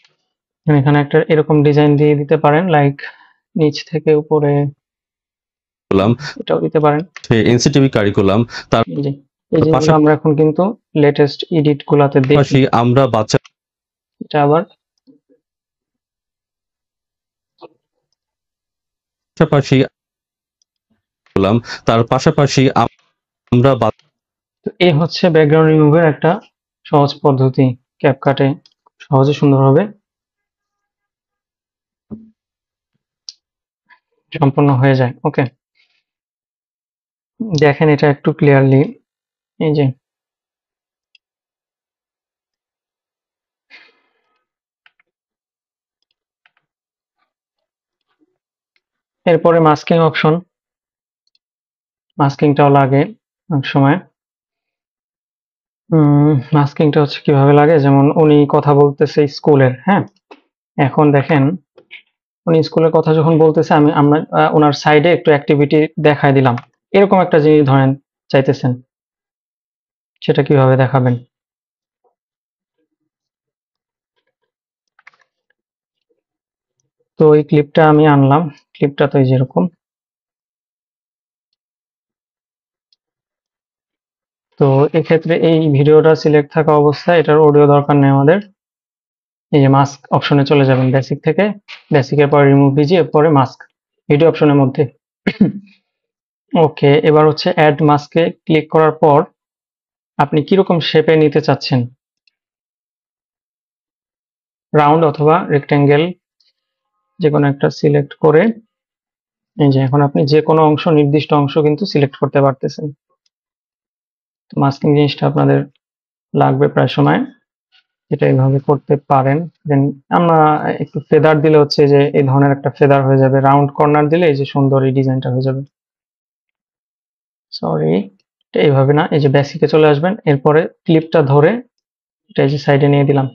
এখানে একটা এরকম ডিজাইন দিয়ে দিতে পারেন, লাইক নিচ থেকে উপরে, এটাও দিতে পারেন। এনসিটিভি কারিকুলাম, তার জি, এই জিনিসগুলো আমরা এখন কিন্তু লেটেস্ট এডিট গুলাতে দেখি। পাশাপাশি আমরা বাচ্চা এটা আবার পাশাপাশি তার পাশাপাশি আমরা তো এই হচ্ছে ব্যাকগ্রাউন্ড রিমুভের একটা সহজ পদ্ধতি, ক্যাপকাটে সহজে সুন্দরভাবে সম্পন্ন হয়ে যায়। ওকে, দেখেন এটা একটু ক্লিয়ারলি, এই যে এরপরে মাস্কিং অপশন, মাস্কিংটাও লাগে অনেক সময়। মাস্কিংটা হচ্ছে কিভাবে লাগে, যেমন উনি কথা বলতেছে স্কুলের, হ্যাঁ, এখন দেখেন উনি স্কুলের কথা যখন বলতেছে, আমরা ওনার সাইডে একটু অ্যাক্টিভিটি দেখায় দিলাম, এরকম একটা জিনিস ধরেন চাইতেছেন, সেটা কিভাবে দেখাবেন? তো এই ক্লিপটা আমি আনলাম, ক্লিপটা তো এই যেরকম। তো এক্ষেত্রে এই ভিডিওটা সিলেক্ট থাকা অবস্থায় এটার অডিও দরকার নেই আমাদের। এই যে মাস্ক অপশনে চলে যাবেন, বেসিক থেকে, বেসিকের পরে রিমুভ ভিজি, এরপরে মাস্ক ভিডিও অপশনের মধ্যে। ওকে, এবার হচ্ছে অ্যাড মাস্কে ক্লিক করার পর আপনি কিরকম শেপে নিতে চাচ্ছেন, রাউন্ড অথবা রেক্টেঙ্গেল, যে কোনো একটা সিলেক্ট করে, এই যে এখন আপনি যে কোনো অংশ, নির্দিষ্ট অংশ কিন্তু সিলেক্ট করতে পারতেছেন। মাস্কিং জিনিসটা আপনাদের লাগবে প্রায় সময়, এটা এইভাবে করতে পারেন। দেন আমরা একটু ফেদার দিলে হচ্ছে যে এই ধরনের একটা ফেদার হয়ে যাবে, রাউন্ড কর্নার দিলে এই যে সুন্দর এই ডিজাইনটা হয়ে যাবে। সরি, এটা এইভাবে না, এই যে বেসিকে চলে আসবেন, এরপরে ক্লিপটা ধরে এটা এই যে সাইডে নিয়ে দিলাম,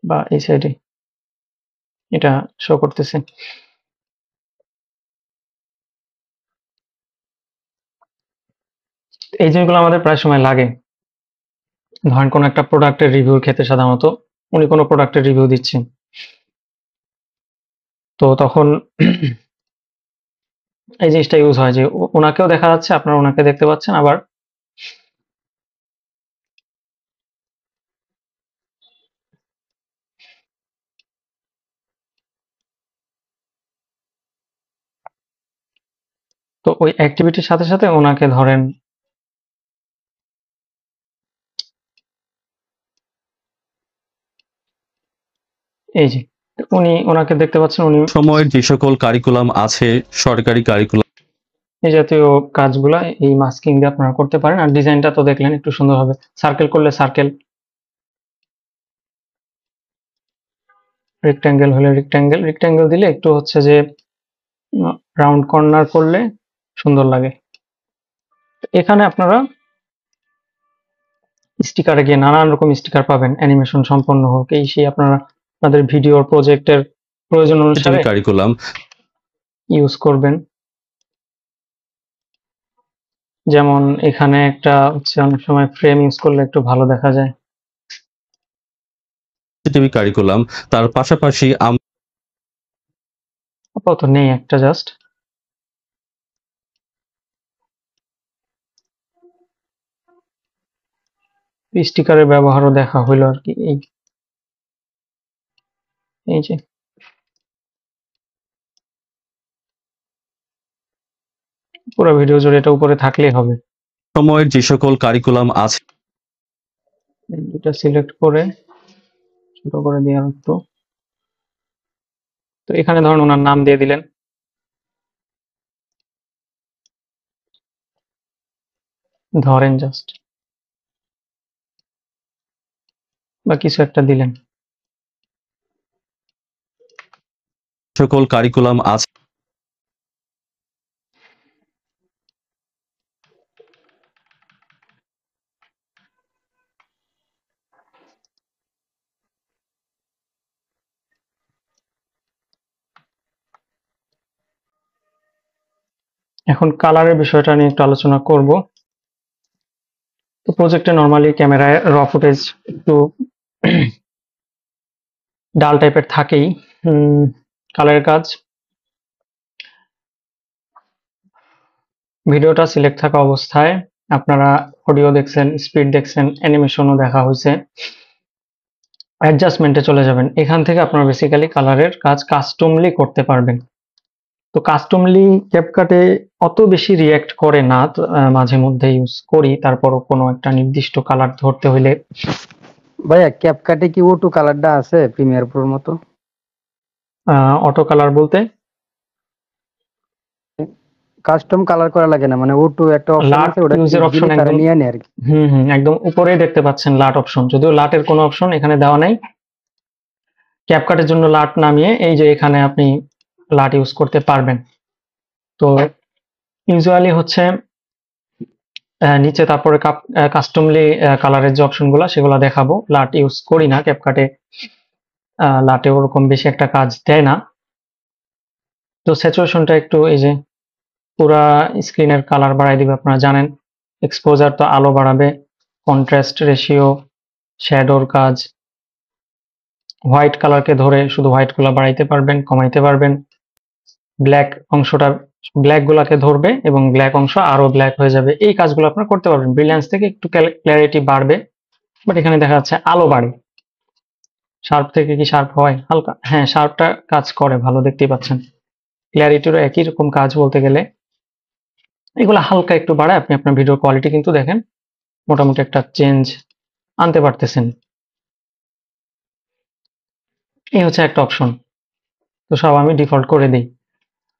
বা এই সাইডে এটা শো করতেছে। এই জিনিসগুলো আমাদের প্রায় সময় লাগে। ধরেন কোনো একটা প্রোডাক্টের রিভিউর ক্ষেত্রে সাধারণত উনি কোনো প্রোডাক্টের রিভিউ দিচ্ছেন, তো তখন এই জিনিসটা ইউজ হয় যে ওনাকেও দেখা যাচ্ছে, আপনারা ওনাকে দেখতে পাচ্ছেন, আবার তো ওই অ্যাক্টিভিটির সাথে সাথে ওনাকে ধরেন এই যে ওনাকে দেখতে পাচ্ছেন, উনি সময়ের যে সকল কারিকুলাম আছে, সরকারি কারিকুলাম এই জাতীয় কাজগুলা এই মাস্কিং দিয়ে আপনারা করতে পারেন। আর ডিজাইনটা তো দেখলেন একটু সুন্দর হবে, সার্কেল করলে সার্কেল, রেক্ট্যাঙ্গেল হলে রেক্ট্যাঙ্গেল, রেক্ট্যাঙ্গেল দিলে একটু হচ্ছে যে রাউন্ড কর্নার করলে সুন্দর লাগে। এখানে আপনারা স্টিকারে গিয়ে নানান রকম স্টিকার পাবেন, অ্যানিমেশন সম্পন্ন হোক এই সেই, আপনারা আপনাদের ভিডিওর প্রজেক্টের প্রয়োজন অনুসারে কারিকুলাম ইউজ করবেন। যেমন এখানে একটা হচ্ছে অনেক সময় ফ্রেম ইউজ করলে একটু ভালো দেখা যায়। সিসিটিভি কারিকুলাম, তার পাশাপাশি আপাতত নেই, একটা জাস্ট স্টিকারের ব্যবহারও দেখা হইলো আর কি। এই যে পুরো ভিডিও জুড়ে এটা উপরে থাকলেই হবে। সময়ের যে সকল কারিকুলাম আছে এটা সিলেক্ট করে ছোট করে দিয়ে একটু, তো এখানে ধরুন ওনার নাম দিয়ে দিলেন, ধরেন জাস্ট, বা কিছু একটা দিলেন। সকল কারিকুলাম আছে এখন কালারের বিষয়টা নিয়ে একটু আলোচনা করব। তো প্রজেক্টে নরমালি ক্যামেরায় র ফুটেজ একটু ডাল টাইপের থাকেই। কালারের কাজ, ভিডিওটা সিলেক্ট থাকা অবস্থায় আপনারা অডিও দেখছেন, স্পিড দেখছেন, অ্যানিমেশনও দেখা হয়েছে, অ্যাডজাস্টমেন্টে চলে যাবেন। এখান থেকে আপনারা বেসিক্যালি কালারের কাজ কাস্টমলি করতে পারবেন। তো কাস্টমলি ক্যাপকাটে অত বেশি রিয়্যাক্ট করে না, মাঝে মধ্যে ইউজ করি, তারপরও কোনো একটা নির্দিষ্ট কালার ধরতে হইলে। ভাইয়া ক্যাপকাটে কি অটো কালারটা আছে প্রিমিয়ার প্রোর মতো? অটো কালার বলতে কাস্টম কালার করা লাগে না, মানে অটো একটা অপশন লাট আছে, ওটা ইউজের অপশন তারা একদম, নিয়ে নেয় আর কি। একদম উপরেই দেখতে পাচ্ছেন লাট অপশন, যদিও লাটের কোনো অপশন এখানে দেওয়া নাই। ক্যাপকাটের জন্য লাট নামিয়ে এই যে এখানে আপনি লাট ইউজ করতে পারবেন। তো ইউজুয়ালি হচ্ছে নিচে তারপরে কাস্টমলি কালারের যে অপশনগুলো সেগুলো দেখাবো। লাট ইউজ করি না ক্যাপকাটে, লাটে ওরকম বেশি একটা কাজ দেয় না। তো স্যাচুরেশনটা একটু এই যে পুরা স্ক্রিনের কালার বাড়াই দিবে, আপনারা জানেন। এক্সপোজার তো আলো বাড়াবে, কন্ট্রাস্ট রেশিও, শ্যাডোর কাজ, হোয়াইট কালারকে ধরে শুধু হোয়াইট গুলা বাড়াইতে পারবেন, কমাইতে পারবেন। ব্ল্যাক অংশটা, ব্ল্যাক গুলাকে ধরবে এবং ব্ল্যাক অংশ আরো ব্ল্যাক হয়ে যাবে। এই কাজগুলো আপনারা করতে পারবেন। ব্রিলিয়ান্স থেকে একটু ক্ল্যারিটি বাড়বে, বাট এখানে দেখা যাচ্ছে আলো বাড়ে। শার্প থেকে কি শার্প হয় হালকা? হ্যাঁ, শার্পটা কাজ করে ভালো, দেখতেই পাচ্ছেন। ক্ল্যারিটিরও একই রকম কাজ বলতে গেলে, এগুলো হালকা একটু বাড়ায় আপনি আপনার ভিডিও কোয়ালিটি কিন্তু দেখেন মোটামুটি একটা চেঞ্জ আনতে পারতেছেন। এই হচ্ছে একটা অপশন। তো সব আমি ডিফল্ট করে দিই।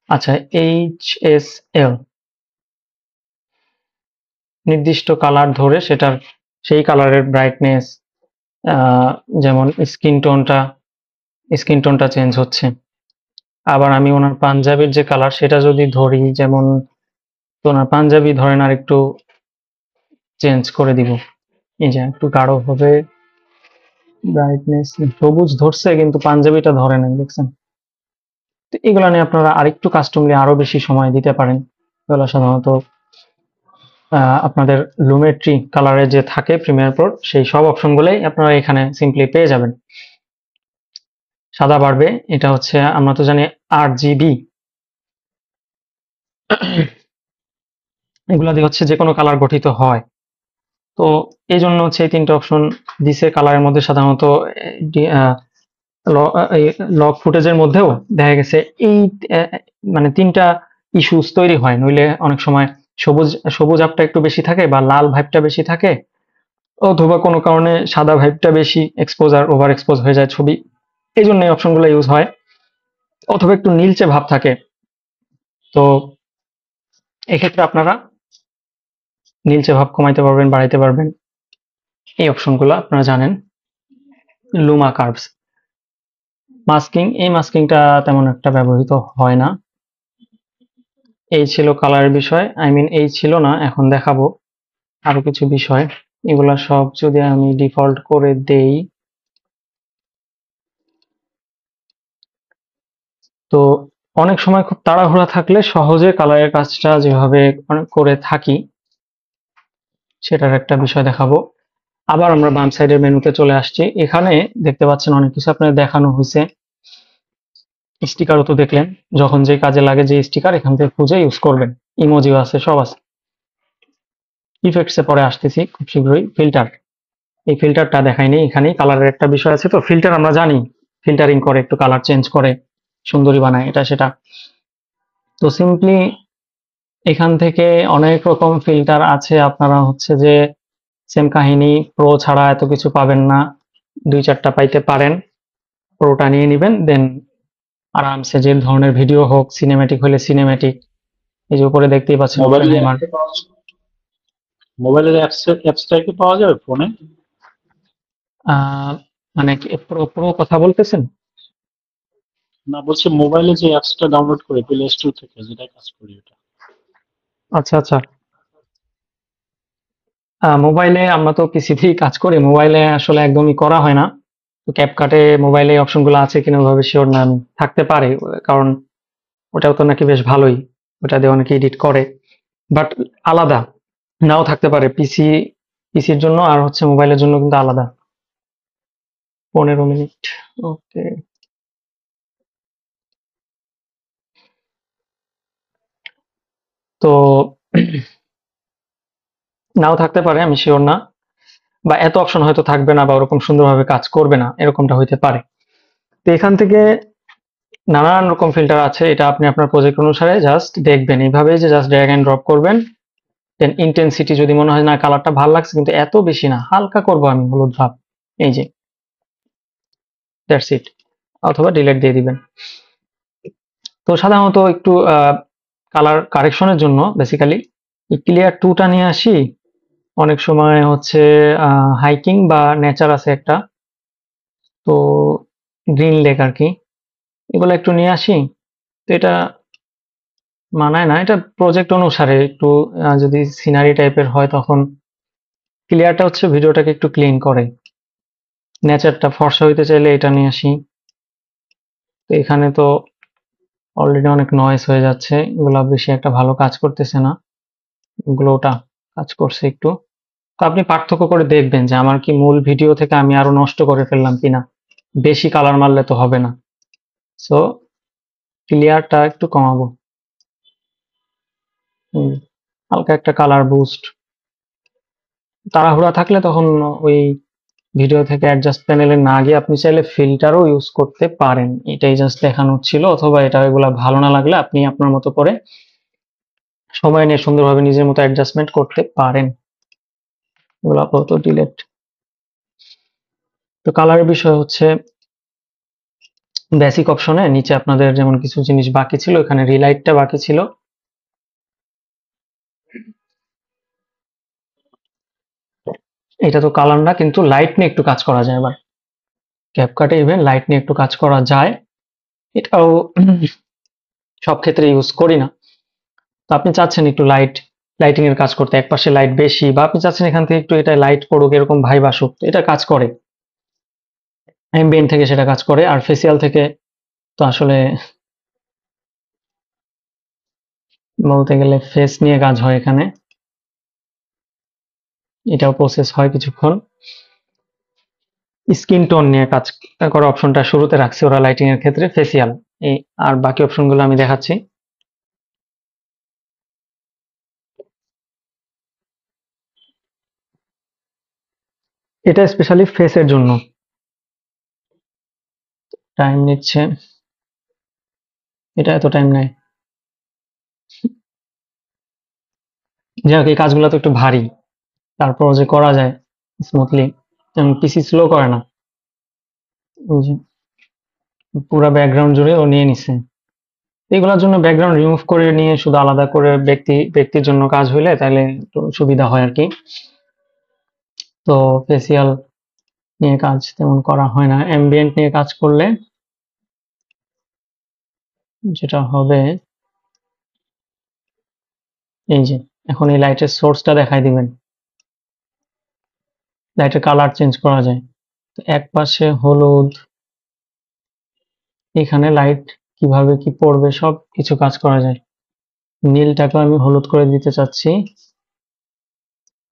আচ্ছা, HSL নির্দিষ্ট কালার ধরে সেটার সেই কালারের ব্রাইটনেস, যেমন স্কিন টোনটা চেঞ্জ হচ্ছে। আবার আমি ওনার পাঞ্জাবির যে কালার সেটা যদি ধরি, যেমন তো ওনার পাঞ্জাবি ধরেন আর একটু চেঞ্জ করে দিব, এই যে একটু গাঢ় হবে ব্রাইটনেস। সবুজ ধরছে কিন্তু পাঞ্জাবিটা ধরে নাই, দেখছেন? তো এগুলো নিয়ে আপনারা আরেকটু কাস্টমলি আরো বেশি সময় দিতে পারেন। এগুলো সাধারণত আপনাদের লুমেট্রি কালারে যে থাকে প্রিমিয়ার প্রো, সেই সব অপশনগুলোই আপনারা এখানে সিম্পলি পেয়ে যাবেন। সাদা বাড়বে, এটা হচ্ছে আমরা তো জানি RGB, এগুলা দিয়ে হচ্ছে যে কোনো কালার গঠিত হয়। তো এই জন্য হচ্ছে এই তিনটা অপশন দিছে কালারের মধ্যে। সাধারণত লগ ফুটেজের মধ্যেও দেখা গেছে এই মানে তিনটা ইস্যুস তৈরি হয়। নইলে অনেক সময় সবুজ আপটা একটু বেশি থাকে, বা লাল ভাইবটা বেশি থাকে, অথবা কোনো কারণে সাদা ভাইবটা বেশি, ওভার এক্সপোজ হয়ে যায় ছবি। এই জন্য এই অপশনগুলো ইউজ হয়। অথবা একটু নীলচে ভাব থাকে, তো এক্ষেত্রে আপনারা নীলচে ভাব কমাইতে পারবেন, বাড়াইতে পারবেন। এই অপশনগুলো আপনারা জানেন। লুমা কার্ভস মাস্কিং, এই মাস্কিংটা তেমন একটা ব্যবহৃত হয় না। এই ছিল কালারের বিষয়, এই ছিল না, এখন দেখাবো আরো কিছু বিষয়। এগুলা সব যদি আমি ডিফল্ট করে দেই, তো অনেক সময় খুব তাড়াহুড়া থাকলে সহজে কালারের কাজটা যেভাবে করে থাকি সেটার একটা বিষয় দেখাবো। আবার আমরা বাম সাইডের মেনুতে চলে আসছি। এখানে দেখতে পাচ্ছেন অনেক কিছু আপনাদের দেখানো হয়েছে। স্টিকারও তো দেখলেন, যখন যে কাজে লাগে যে স্টিকার এখান থেকে খুঁজে ইউজ করবেন। ইমোজিও আছে, সব আছে। ইফেক্টসে পরে আসতেছি খুব শীঘ্রই। ফিল্টার, এই ফিল্টারটা দেখাইনি, এখানেই কালারের একটা বিষয় আছে। তো ফিল্টার আমরা জানি ফিল্টারিং করে, একটু কালার চেঞ্জ করে, সুন্দরী বানায়, এটা সেটা। তো সিম্পলি এখান থেকে অনেক রকম ফিল্টার আছে। আপনারা হচ্ছে যে সেম কাহিনী, প্রো ছাড়া এত কিছু পাবেন না, 2-4টা পাইতে পারেন। প্রোটা নিয়ে নেবেন, দেন আরামসে যে ধরনের ভিডিও হোক, সিনেম্যাটিক হলে সিনেম্যাটিক, এই যে উপরে দেখতেই পাচ্ছেন মোবাইলের অ্যাপসটা কি পাওয়া যাবে ফোনে? মানে প্রো প্রো কথা বলতেছেন? না, বলছি মোবাইলে যে অ্যাপসটা ডাউনলোড করে প্লে স্টোর থেকে, যেটা কাজ করি ওটা। আচ্ছা আচ্ছা, মোবাইলে আমরা তো পিসিতেই কাজ করি, মোবাইলে আসলে একদমই করা হয় না। তো ক্যাপকাটে মোবাইলে অপশনগুলো আছে কিনা ওইভাবে শিওর না আমি। থাকতে পারে, কারণ ওটাও তো নাকি বেশ ভালোই, ওটা দিয়ে অনেকে এডিট করে, বাট আলাদা। নাও থাকতে পারে, পিসির জন্য আর হচ্ছে মোবাইলের জন্য কিন্তু আলাদা। 15 মিনিট, ওকে। তো নাও থাকতে পারে, আমি শিওর না, বা এত অপশন হয়তো থাকবে না, বা ওরকম সুন্দরভাবে কাজ করবে না, এরকমটা হইতে পারে। তো এখান থেকে নানান রকম ফিল্টার আছে, এটা আপনি আপনার প্রজেক্ট অনুসারে জাস্ট দেখবেন। এইভাবে যে জাস্ট ড্র্যাগ এন্ড ড্রপ করবেন। দেন ইন্টেন্সিটি যদি মনে হয় না কালারটা ভালো লাগছে কিন্তু এত বেশি না, হালকা করব আমি হলুদ ভাব, এই যে দ্যাটস ইট, অথবা ডিলিট দিয়ে দিবেন। তো সাধারণত একটু কালার কারেকশনের জন্য বেসিক্যালি ক্লিয়ার 2টা নিয়ে আসি। অনেক সময় হচ্ছে হাইকিং বা নেচার আছে একটা, তো গ্রিন লেক আর কি, এগুলো একটু নিয়ে আসি। তো এটা মানায় না, এটা প্রজেক্ট অনুসারে একটু যদি সিনারি টাইপের হয় তখন ক্লিয়ারটা হচ্ছে ভিডিওটাকে একটু ক্লিন করে। নেচারটা ফর্সা হইতে চাইলে এটা নিয়ে আসি। তো এখানে তো অলরেডি অনেক নয়েজ হয়ে যাচ্ছে, এগুলো বেশি একটা ভালো কাজ করতেছে না, এগুলোটা কাজ করছে একটু। তো আপনি পার্থক্য করে দেখবেন যে আমার কি মূল ভিডিও থেকে আমি আরো নষ্ট করে ফেললাম কিনা। বেশি কালার মারলে তো হবে না, সো ক্লিয়ারটা একটু কমাবো। হালকা একটা কালার বুস্ট। তাড়াহুড়া থাকলে তখন ওই ভিডিও থেকে অ্যাডজাস্ট প্যানেলে না গিয়ে আপনি চাইলে ফিল্টারও ইউজ করতে পারেন। এটাই জাস্ট দেখানোর ছিল। অথবা এটা এগুলা ভালো না লাগলে আপনি আপনার মতো করে সময় নিয়ে সুন্দরভাবে নিজের মতো অ্যাডজাস্টমেন্ট করতে পারেন। এগুলো আপাতত ডিলেট। তো কালারের বিষয় হচ্ছে বেসিক অপশনে নিচে আপনাদের যেমন কিছু জিনিস বাকি ছিল, এখানে রিলাইটটা বাকি ছিল। এটা তো কালার না, কিন্তু লাইট নিয়ে একটু কাজ করা যায়। আবার ক্যাপকাটে ইভেন লাইট নিয়ে একটু কাজ করা যায়, এটাও সব ক্ষেত্রে ইউজ করি না। তো আপনি চাচ্ছেন একটু লাইটিং এর কাজ করতে, একপাশে লাইট বেশি, বা আপনি চাচ্ছেন এখান থেকে একটু এটা লাইট পড়ুক, এরকম ভাইব আসুক, এটা কাজ করে। অ্যাম্বিয়েন্ট থেকে সেটা কাজ করে, আর ফেসিয়াল থেকে তো আসলে বলতে গেলে ফেস নিয়ে কাজ হয় এখানে, এটাও প্রসেস হয় কিছুক্ষণ। স্কিন টোন নিয়ে কাজ করার অপশনটা শুরুতে রাখছি ওরা লাইটিং এর ক্ষেত্রে, ফেসিয়াল এই, আর বাকি অপশনগুলো আমি দেখাচ্ছি। এটা স্পেশালি ফেসের জন্য, টাইম নিচ্ছে, এটা এত টাইম নেয়। যাই হোক, এই কাজগুলো তো একটু ভারী, তারপর যে করা যায় স্মুথলি, পিসি স্লো করে না। এই যে পুরো ব্যাকগ্রাউন্ড জুড়ে ও নিয়ে নিছে। এগুলোর জন্য ব্যাকগ্রাউন্ড রিমুভ করে নিয়ে শুধু আলাদা করে ব্যক্তির জন্য কাজ হইলে তাহলে একটু সুবিধা হয় আর কি। তো ফেসিয়াল নিয়ে কাজ তেমন করা হয় না। অ্যাম্বিয়েন্ট নিয়ে কাজ করলে যেটা হবে, এই যে এখন এই লাইটের সোর্সটা দেখাই দিবেন, লাইটের কালার চেঞ্জ করা যায়। তো এক পাশে হলুদ, এখানে লাইট কিভাবে কি পড়বে সব কিছু কাজ করা যায়। নীলটাকে আমি হলুদ করে দিতে চাচ্ছি,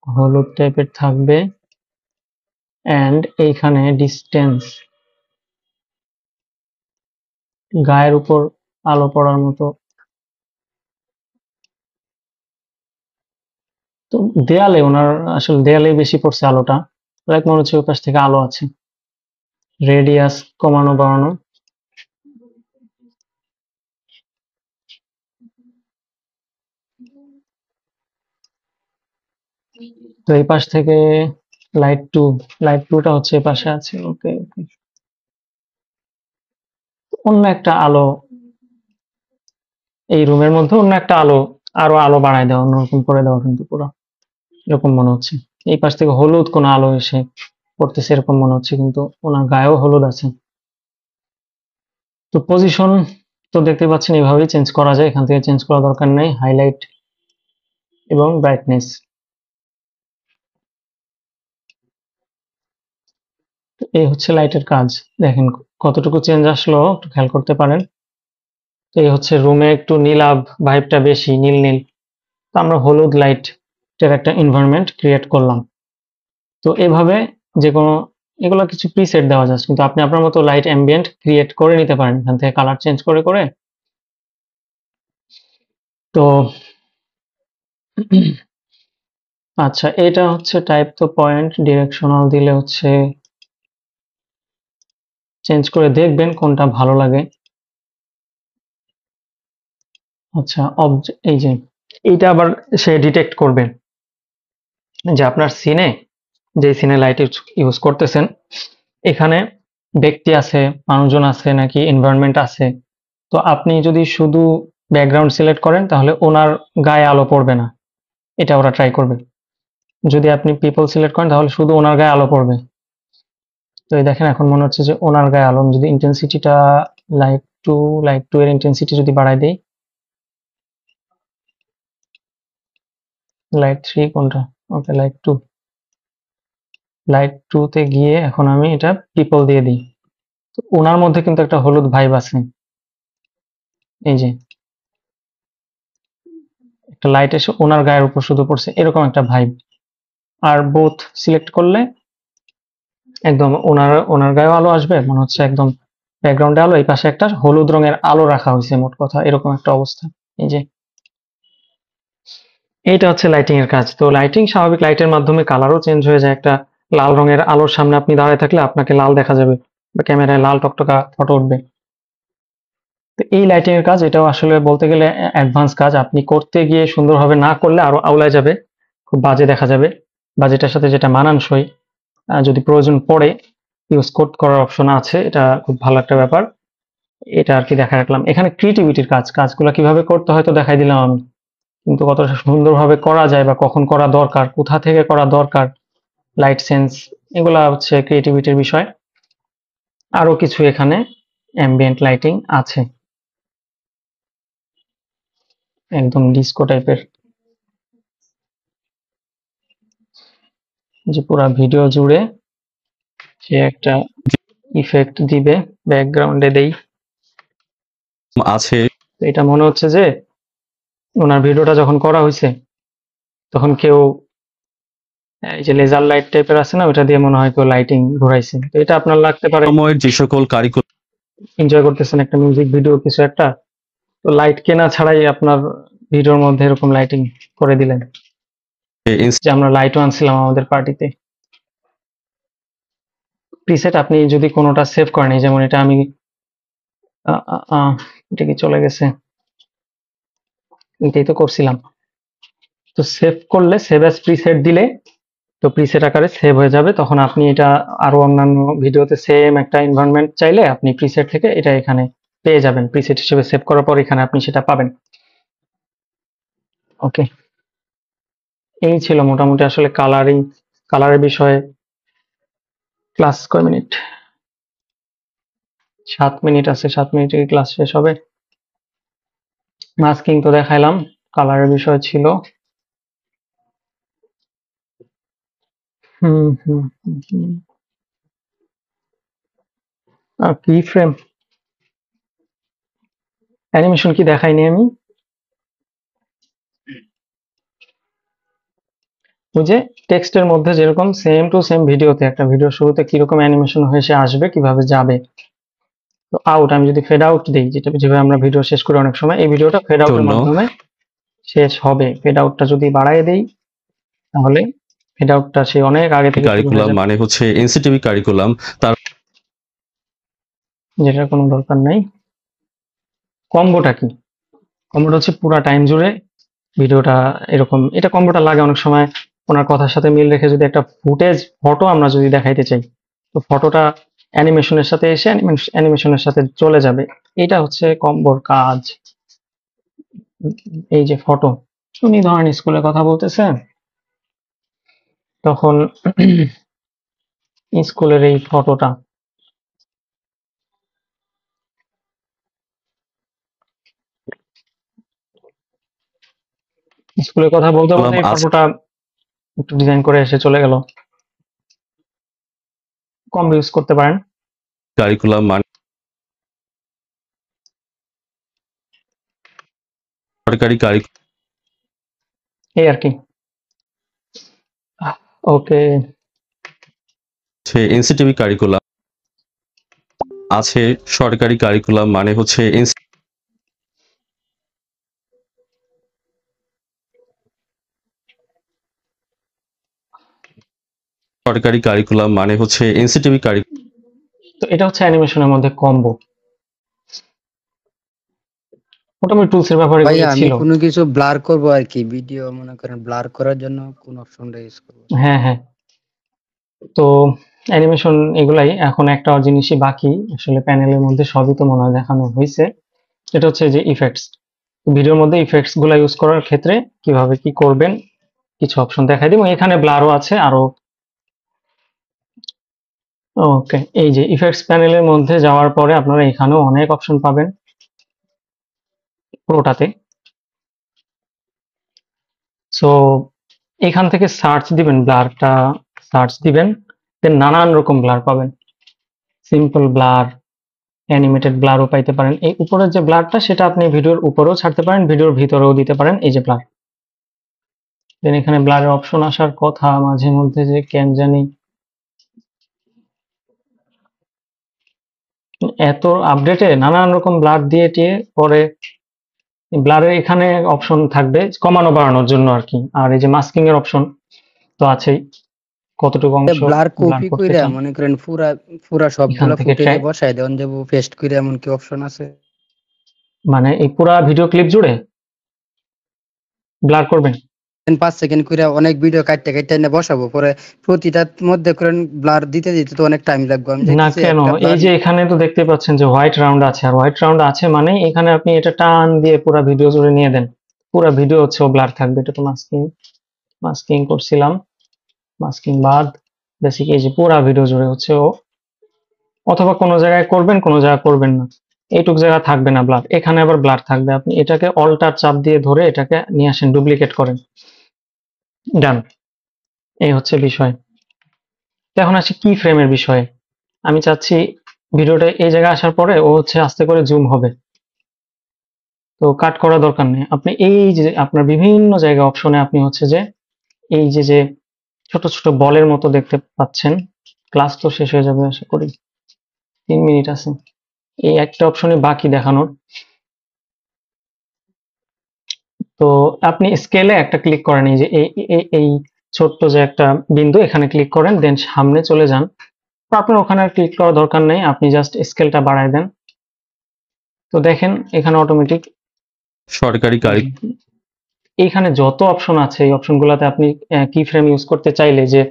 হলুদ টাইপের থাকবে। এন্ড এইখানে ডিস্টেন্স, গায়ের উপর আলো পড়ার মতো। তো দেয়ালে ওনার আসলে দেয়ালেই বেশি পড়ছে আলোটা, লাইক মনে হচ্ছে ওই পাশ থেকে আলো আছে। রেডিয়াস কমানো বাড়ানো, তো এই পাশ থেকে লাইট টুটা হচ্ছে এই পাশে আছে। ওকে ওকে, অন্য একটা আলো এই রুমের মধ্যে, অন্য একটা আলো, আরো আলো বাড়ায় দেওয়া, অন্যরকম করে দেওয়া, কিন্তু পুরো এরকম মনে হচ্ছে। এই পাশ থেকে হলুদ কোন আলো এসে পড়তেছে এরকম মনে হচ্ছে, কিন্তু ওনার গায়েও হলুদ আছে। তো পজিশন তো দেখতে পাচ্ছেন এইভাবেই চেঞ্জ করা যায়, এখান থেকে চেঞ্জ করা দরকার নেই। হাইলাইট এবং ব্রাইটনেস, এই হচ্ছে লাইটের কাজ। দেখেন কতটুকু চেঞ্জ আসলো, একটু খেয়াল করতে পারেন। তো এই হচ্ছে রুমে একটু নীলাভ ভাইবটা বেশি, নীল নীল। তো আমরা হলুদ লাইটের একটা এনভায়রনমেন্ট ক্রিয়েট করলাম। তো এভাবে যে কোনো এগুলো কিছু প্রিসেট দেওয়া যায়, কিন্তু আপনি আপনার মতো লাইট অ্যাম্বিয়েন্ট ক্রিয়েট করে নিতে পারেন এখান থেকে কালার চেঞ্জ করে করে। তো আচ্ছা, এটা হচ্ছে টাইপ তো পয়েন্ট, ডিরেকশনাল দিলে হচ্ছে চেঞ্জ করে দেখবেন কোনটা ভালো লাগে। আচ্ছা, এই যে এইটা আবার সে ডিটেক্ট করবে যে আপনার সিনে, যে সিনে লাইট ইউজ করতেছেন, এখানে ব্যক্তি আছে, মানুষজন আছে নাকি এনভায়রনমেন্ট আছে। তো আপনি যদি শুধু ব্যাকগ্রাউন্ড সিলেক্ট করেন তাহলে ওনার গায়ে আলো পড়বে না, এটা ওরা ট্রাই করবে। যদি আপনি পিপল সিলেক্ট করেন তাহলে শুধু ওনার গায়ে আলো পড়বে। তো এই দেখেন এখন মনে হচ্ছে যে ওনার গায়ে আলো। যদি ইন্টেন্সিটিটা লাইট টু এর ইন্টেন্সিটি যদি বাড়াই দেই, লাইট 3 কোনটা, ওকে লাইট 2 তে গিয়ে এখন আমি এটা পিপল দিয়ে দিই। তো ওনার মধ্যে কিন্তু একটা হলুদ ভাইব আছে, এই যে একটা লাইট এসে ওনার গায়ের উপর শুধু পড়ছে, এরকম একটা ভাইব। আর বোথ সিলেক্ট করলে একদম ওনার গায়েও আলো আসবে, মনে হচ্ছে একদম ব্যাকগ্রাউন্ডে আলো, এই পাশে একটা হলুদ রঙের আলো রাখা হয়েছে, মোট কথা এরকম একটা অবস্থা। এই যে এইটা হচ্ছে লাইটিং এর কাজ। তো লাইটিং, স্বাভাবিক লাইটের মাধ্যমে কালারও চেঞ্জ হয়ে যায়। একটা লাল রঙের আলোর সামনে আপনি দাঁড়ায় থাকলে আপনাকে লাল দেখা যাবে, বা ক্যামেরায় লাল টকটকা ফটো উঠবে। তো এই লাইটিং এর কাজ, এটাও আসলে বলতে গেলে অ্যাডভান্স কাজ। আপনি করতে গিয়ে সুন্দরভাবে না করলে আরো আউলায় যাবে, খুব বাজে দেখা যাবে। বাজেটার সাথে যেটা মানানসই, যদি প্রয়োজন পড়ে ইউজ করার অপশন আছে, এটা খুব ভালো একটা ব্যাপার। এটা আর কি দেখা রাখলাম। এখানে ক্রিয়েটিভিটির কাজগুলো কিভাবে করতে হয় তো দেখাই দিলাম আমি, কিন্তু কতটা সুন্দরভাবে করা যায় বা কখন করা দরকার, কোথা থেকে করা দরকার, লাইট সেন্স, এগুলা হচ্ছে ক্রিয়েটিভিটির বিষয়। আরো কিছু এখানে অ্যাম্বিয়েন্ট লাইটিং আছে, একদম ডিস্কো টাইপের, যে পুরা ভিডিও জুড়ে সে একটা ইফেক্ট দিবে। ব্যাকগ্রাউন্ডে দেই আছে। এটা মনে হচ্ছে যে ওনার ভিডিওটা যখন করা হয়েছে তখন কেউ এই যে লেজার লাইট টাইপের আছে না, ওটা দিয়ে মনে হয় কেউ লাইটিং ঘোরাইছে। তো এটা আপনার লাগতে পারে, সময়ের যে সকল কারিগর এনজয় করতেছেন একটা মিউজিক ভিডিও কিছু একটা, তো লাইট কেনা ছাড়াই আপনার ভিডিওর মধ্যে এরকম লাইটিং করে দিলেন। যে আমরা লাইটও আনছিলাম আমাদের পার্টিতে। প্রিসেট আপনি যদি কোনোটা সেভ করেন, যেমন এটা আমি এটা কি চলে গেছে, এটাই তো করছিলাম। তো সেভ করলে, সেভ অ্যাজ প্রিসেট দিলে তো প্রিসেট আকারে সেভ হয়ে যাবে। তখন আপনি এটা আরো অন্যান্য ভিডিওতে সেম একটা এনভায়রনমেন্ট চাইলে আপনি প্রিসেট থেকে এটা এখানে পেয়ে যাবেন। প্রিসেট হিসেবে সেভ করার পর এখানে আপনি সেটা পাবেন। ওকে, এই ছিল মোটামুটি আসলে কালারের বিষয়ে। ক্লাস কয় মিনিট? 7 মিনিট আছে, 7 মিনিটে ক্লাস শেষ হবে। মাস্কিং তো দেখাইলাম, কালারের বিষয় ছিল। কি ফ্রেম অ্যানিমেশন কি দেখাইনি আমি? ওই যে টেক্সটের মধ্যে যেরকম সেম টু সেম ভিডিওতে, একটা ভিডিও শুরুতে কিরকম অ্যানিমেশন হয়ে সে আসবে, কিভাবে যাবে। তো আউট, আমি যদি ফেড আউট দেই, যেভাবে আমরা ভিডিও শেষ করি অনেক সময়, এই ভিডিওটা ফেড আউটের মাধ্যমে শেষ হবে। ফেড আউটটা যদি বাড়ায় দেই তাহলে ফেড আউটটা সে অনেক আগে থেকে কারিকুলাম মানে হচ্ছে এনসিটিভি কারিকুলাম, তার যেটার কোনো দরকার নাই। কম্বোটা কি? কম্বোটা হচ্ছে পুরো টাইম জুড়ে ভিডিওটা এরকম, এটা কম্বোটা লাগে অনেক সময় ওনার কথার সাথে মিল রেখে যদি একটা ফটো আমরা যদি দেখাইতে চাই, তো ফটোটা অ্যানিমেশনের সাথে এসে অ্যানিমেশনের সাথে চলে যাবে। এটা হচ্ছে কম্বোর কাজ। এই যে ফটো, উনি ধরেন স্কুলে কথা বলতেছে, তখন স্কুলের এই ফটোটা স্কুলে কথা বলতে বলতে এই ফটোটা একটু ডিজাইন করে এসে চলে গেল। কম্বো ইউজ করতে পারেন। কারিকুলাম মানে সরকারি এই আর কি। ওকে, এনসিটিভি কারিকুলাম আছে। সরকারি কারিকুলাম মানে হচ্ছে সরকারি কারিকুলাম মানে হচ্ছে এনসিটিভি কারিকুলাম। তো এটা হচ্ছে অ্যানিমেশনের মধ্যে কম্বো। মোটামুটি টুলসের ব্যাপারে ভাইয়া আমি ছিল। কোনো কিছু ব্লার করব আর কি, ভিডিও মনে করেন ব্লার করার জন্য কোন অপশনটা ইউজ করব? হ্যাঁ হ্যাঁ, তো অ্যানিমেশন এগুলাই, এখন একটা জিনিসই বাকি আসলে প্যানেলের মধ্যে, সবই তো মনে হয় দেখানো হয়েছে। এটা হচ্ছে যে ইফেক্টস। ভিডিওর মধ্যে ইফেক্টস গুলা ইউজ করার ক্ষেত্রে কিভাবে কি করবেন কিছু অপশন দেখাই দিব। এখানে ব্লারও আছে আরো। ওকে, এই যে ইফেক্টস প্যানেলের মধ্যে যাওয়ার পরে আপনারা এখানেও অনেক অপশন পাবেন পুরোটাতে। সো এখান থেকে সার্চ দিবেন, ব্লারটা সার্চ দিবেন, দেন নানান রকম ব্লার পাবেন। সিম্পল ব্লার, অ্যানিমেটেড ব্লারও পাইতে পারেন। এই উপরের যে ব্লারটা সেটা আপনি ভিডিওর উপরেও ছাড়তে পারেন, ভিডিওর ভিতরেও দিতে পারেন। এই যে ব্লার, দেন এখানে ব্লারের অপশন আসার কথা মাঝে মধ্যে, যে কেন জানি এত আপডেটে নানান রকম ব্লার দিয়ে টিয়ে পরে ব্লারের এখানে অপশন থাকবে কমানো বাড়ানোর জন্য আর কি। আর এই যে মাস্কিং এর অপশন তো আছেই, কতটুকু অংশ ব্লার কপি করতে কইরা চান। মনে করেন পুরা সবগুলা থেকে ফুটেজে বসায় দেন যাব পেস্ট করে, এমন কি অপশন আছে? মানে এই পুরা ভিডিও ক্লিপ জুড়ে ব্লার করবেন? 5 সেকেন্ড করে অনেক ভিডিও কাটতে কাটতে এনে বসাবো, পরে প্রতিটার মধ্যে করেন ব্লার দিতে দিতে তো অনেক টাইম লাগবে। আমি না চাইতেছি কেন, একটা এই যে এখানে তো দেখতে পাচ্ছেন যে হোয়াইট রাউন্ড আছে, আর হোয়াইট রাউন্ড আছে মানে এখানে আপনি এটা টান দিয়ে পুরা ভিডিও জুড়ে নিয়ে দেন, পুরা ভিডিও হচ্ছে ও ব্লার থাকবে। এটা তো মাস্কিং করছিলাম, মাস্কিং বাদ বেসিক। এই যে পুরা ভিডিও জুড়ে হচ্ছে ও, অথবা কোনো জায়গায় করবেন কোনো জায়গায় করবেন না, এইটুক জায়গা থাকবে না ব্লার, এখানে আবার ব্লার থাকবে। আপনি এটাকে অল্টার চাপ দিয়ে ধরে এটাকে নিয়ে আসেন, ডুপ্লিকেট করেন, ডান। এই হচ্ছে বিষয়। এখন আসি কি ফ্রেমের বিষয়ে। আমি চাচ্ছি ভিডিওটা এই জায়গায় আসার পরে ও হচ্ছে আস্তে করে জুম হবে, তো কাট করা দরকার নেই। আপনি এই যে আপনার বিভিন্ন জায়গা অপশনে আপনি হচ্ছে যে এই যে ছোট ছোট বলের মতো দেখতে পাচ্ছেন। ক্লাস তো শেষ হয়ে যাবে আশা করি, 3 মিনিট আছে। এই একটা অপশনে বাকি দেখানোর, তো আপনি স্কেলে একটা ক্লিক করেন, এই যে এই ছোট্ট যে একটা বিন্দু, এখানে ক্লিক করেন, দেন সামনে চলে যান। আপনার ওখানে আর ক্লিক করার দরকার নেই, আপনি জাস্ট স্কেলটা বাড়ায় দেন। তো দেখেন এখানে অটোমেটিক সরকারি এইখানে যত অপশন আছে এই অপশনগুলোতে আপনি কি ফ্রেম ইউজ করতে চাইলে যে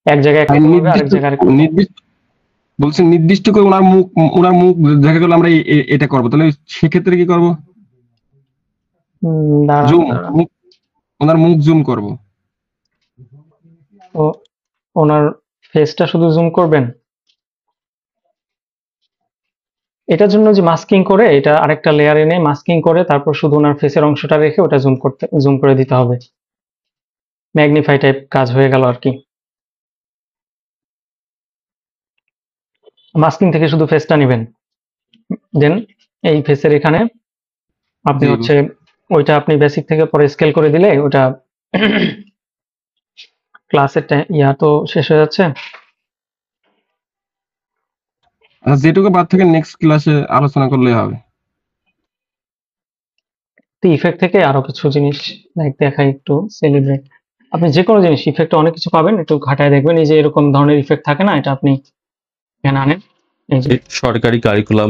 এক জায়গায় আর একরকম হবে আরেক নির্দিষ্ট জায়গায় আরেক রকম। নির্দিষ্ট বলছেন নির্দিষ্ট করে ওনার মুখ দেখা গেল আমরা এটা করবো, তাহলে সেক্ষেত্রে কি করব? দাঁড়ান জুম, দাঁড়ান। ওনার মুখ জুম করব। ও ওনার ফেসটা শুধু জুম করবেন? এটার জন্য যে মাস্কিং করে এটা আরেকটা লেয়ার এনে মাস্কিং করে তারপর শুধু ওনার ফেসের অংশটা রেখে ওটা জুম করে দিতে হবে। ম্যাগনিফাই টাইপ কাজ হয়ে গেল আর কি। মাস্কিং থেকে শুধু ফেসটা নেবেন, দেন এই ফেসের এখানে আপনি জি, হচ্ছে ওইটা আপনি বেসিক থেকে পরে স্কেল করে দিলে ওটা ক্লাসের ইয়া তো শেষ হয়ে যাচ্ছে। আর যেটুকু বাদ থেকে নেক্সট ক্লাসে আলোচনা করলেই হবে। তো ইফেক্ট থেকে আরো কিছু জিনিস লাইক দেখাই একটু সেলিব্রেট। আপনি যে কোনো জিনিস ইফেক্টে অনেক কিছু পাবেন, একটু ঘাটায় দেখবেন। এই যে এরকম ধরনের ইফেক্ট থাকে না, এটা আপনি এখানে আনেন। এই যে সরকারি কারিকুলাম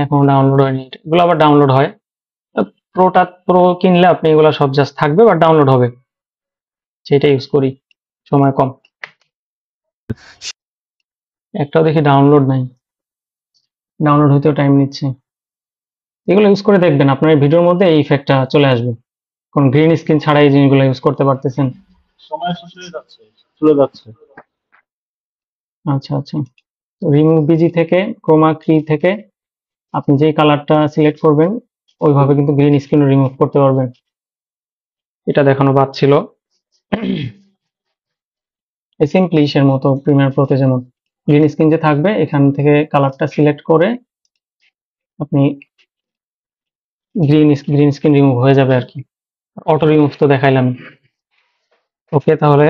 এখনো ডাউনলোড হয়নি, এগুলো আবার ডাউনলোড হয়। প্রো কিনলে আপনি এগুলো সব জাস্ট থাকবে বা ডাউনলোড হবে, সেটা ইউজ করি, সময় কম। একটাও দেখি ডাউনলোড নাই, ডাউনলোড হইতেও টাইম নিচ্ছে। এগুলো ইউজ করে দেখবেন আপনার এই ভিডিওর মধ্যে এই ইফেক্টটা চলে আসবে, কোন গ্রিন স্ক্রিন ছাড়া এই জিনিসগুলো ইউজ করতে পারতেছেন। সময় শেষ হয়ে যাচ্ছে, চলে যাচ্ছে। আচ্ছা আচ্ছা, রিমুভ বিজি থেকে ক্রোমা কি থেকে আপনি যেই কালারটা সিলেক্ট করবেন ওইভাবে কিন্তু গ্রিন স্ক্রিন রিমুভ করতে পারবেন। এটা দেখানো বাদ ছিল। এই সিম্পলি এর মতো প্রিমিয়ার প্রোতে যেমন গ্রিন স্ক্রিন যে থাকবে এখান থেকে কালারটা সিলেক্ট করে আপনি গ্রিন স্ক্রিন রিমুভ হয়ে যাবে আর কি। অটো রিমুভ তো দেখাইলাম। ওকে, তাহলে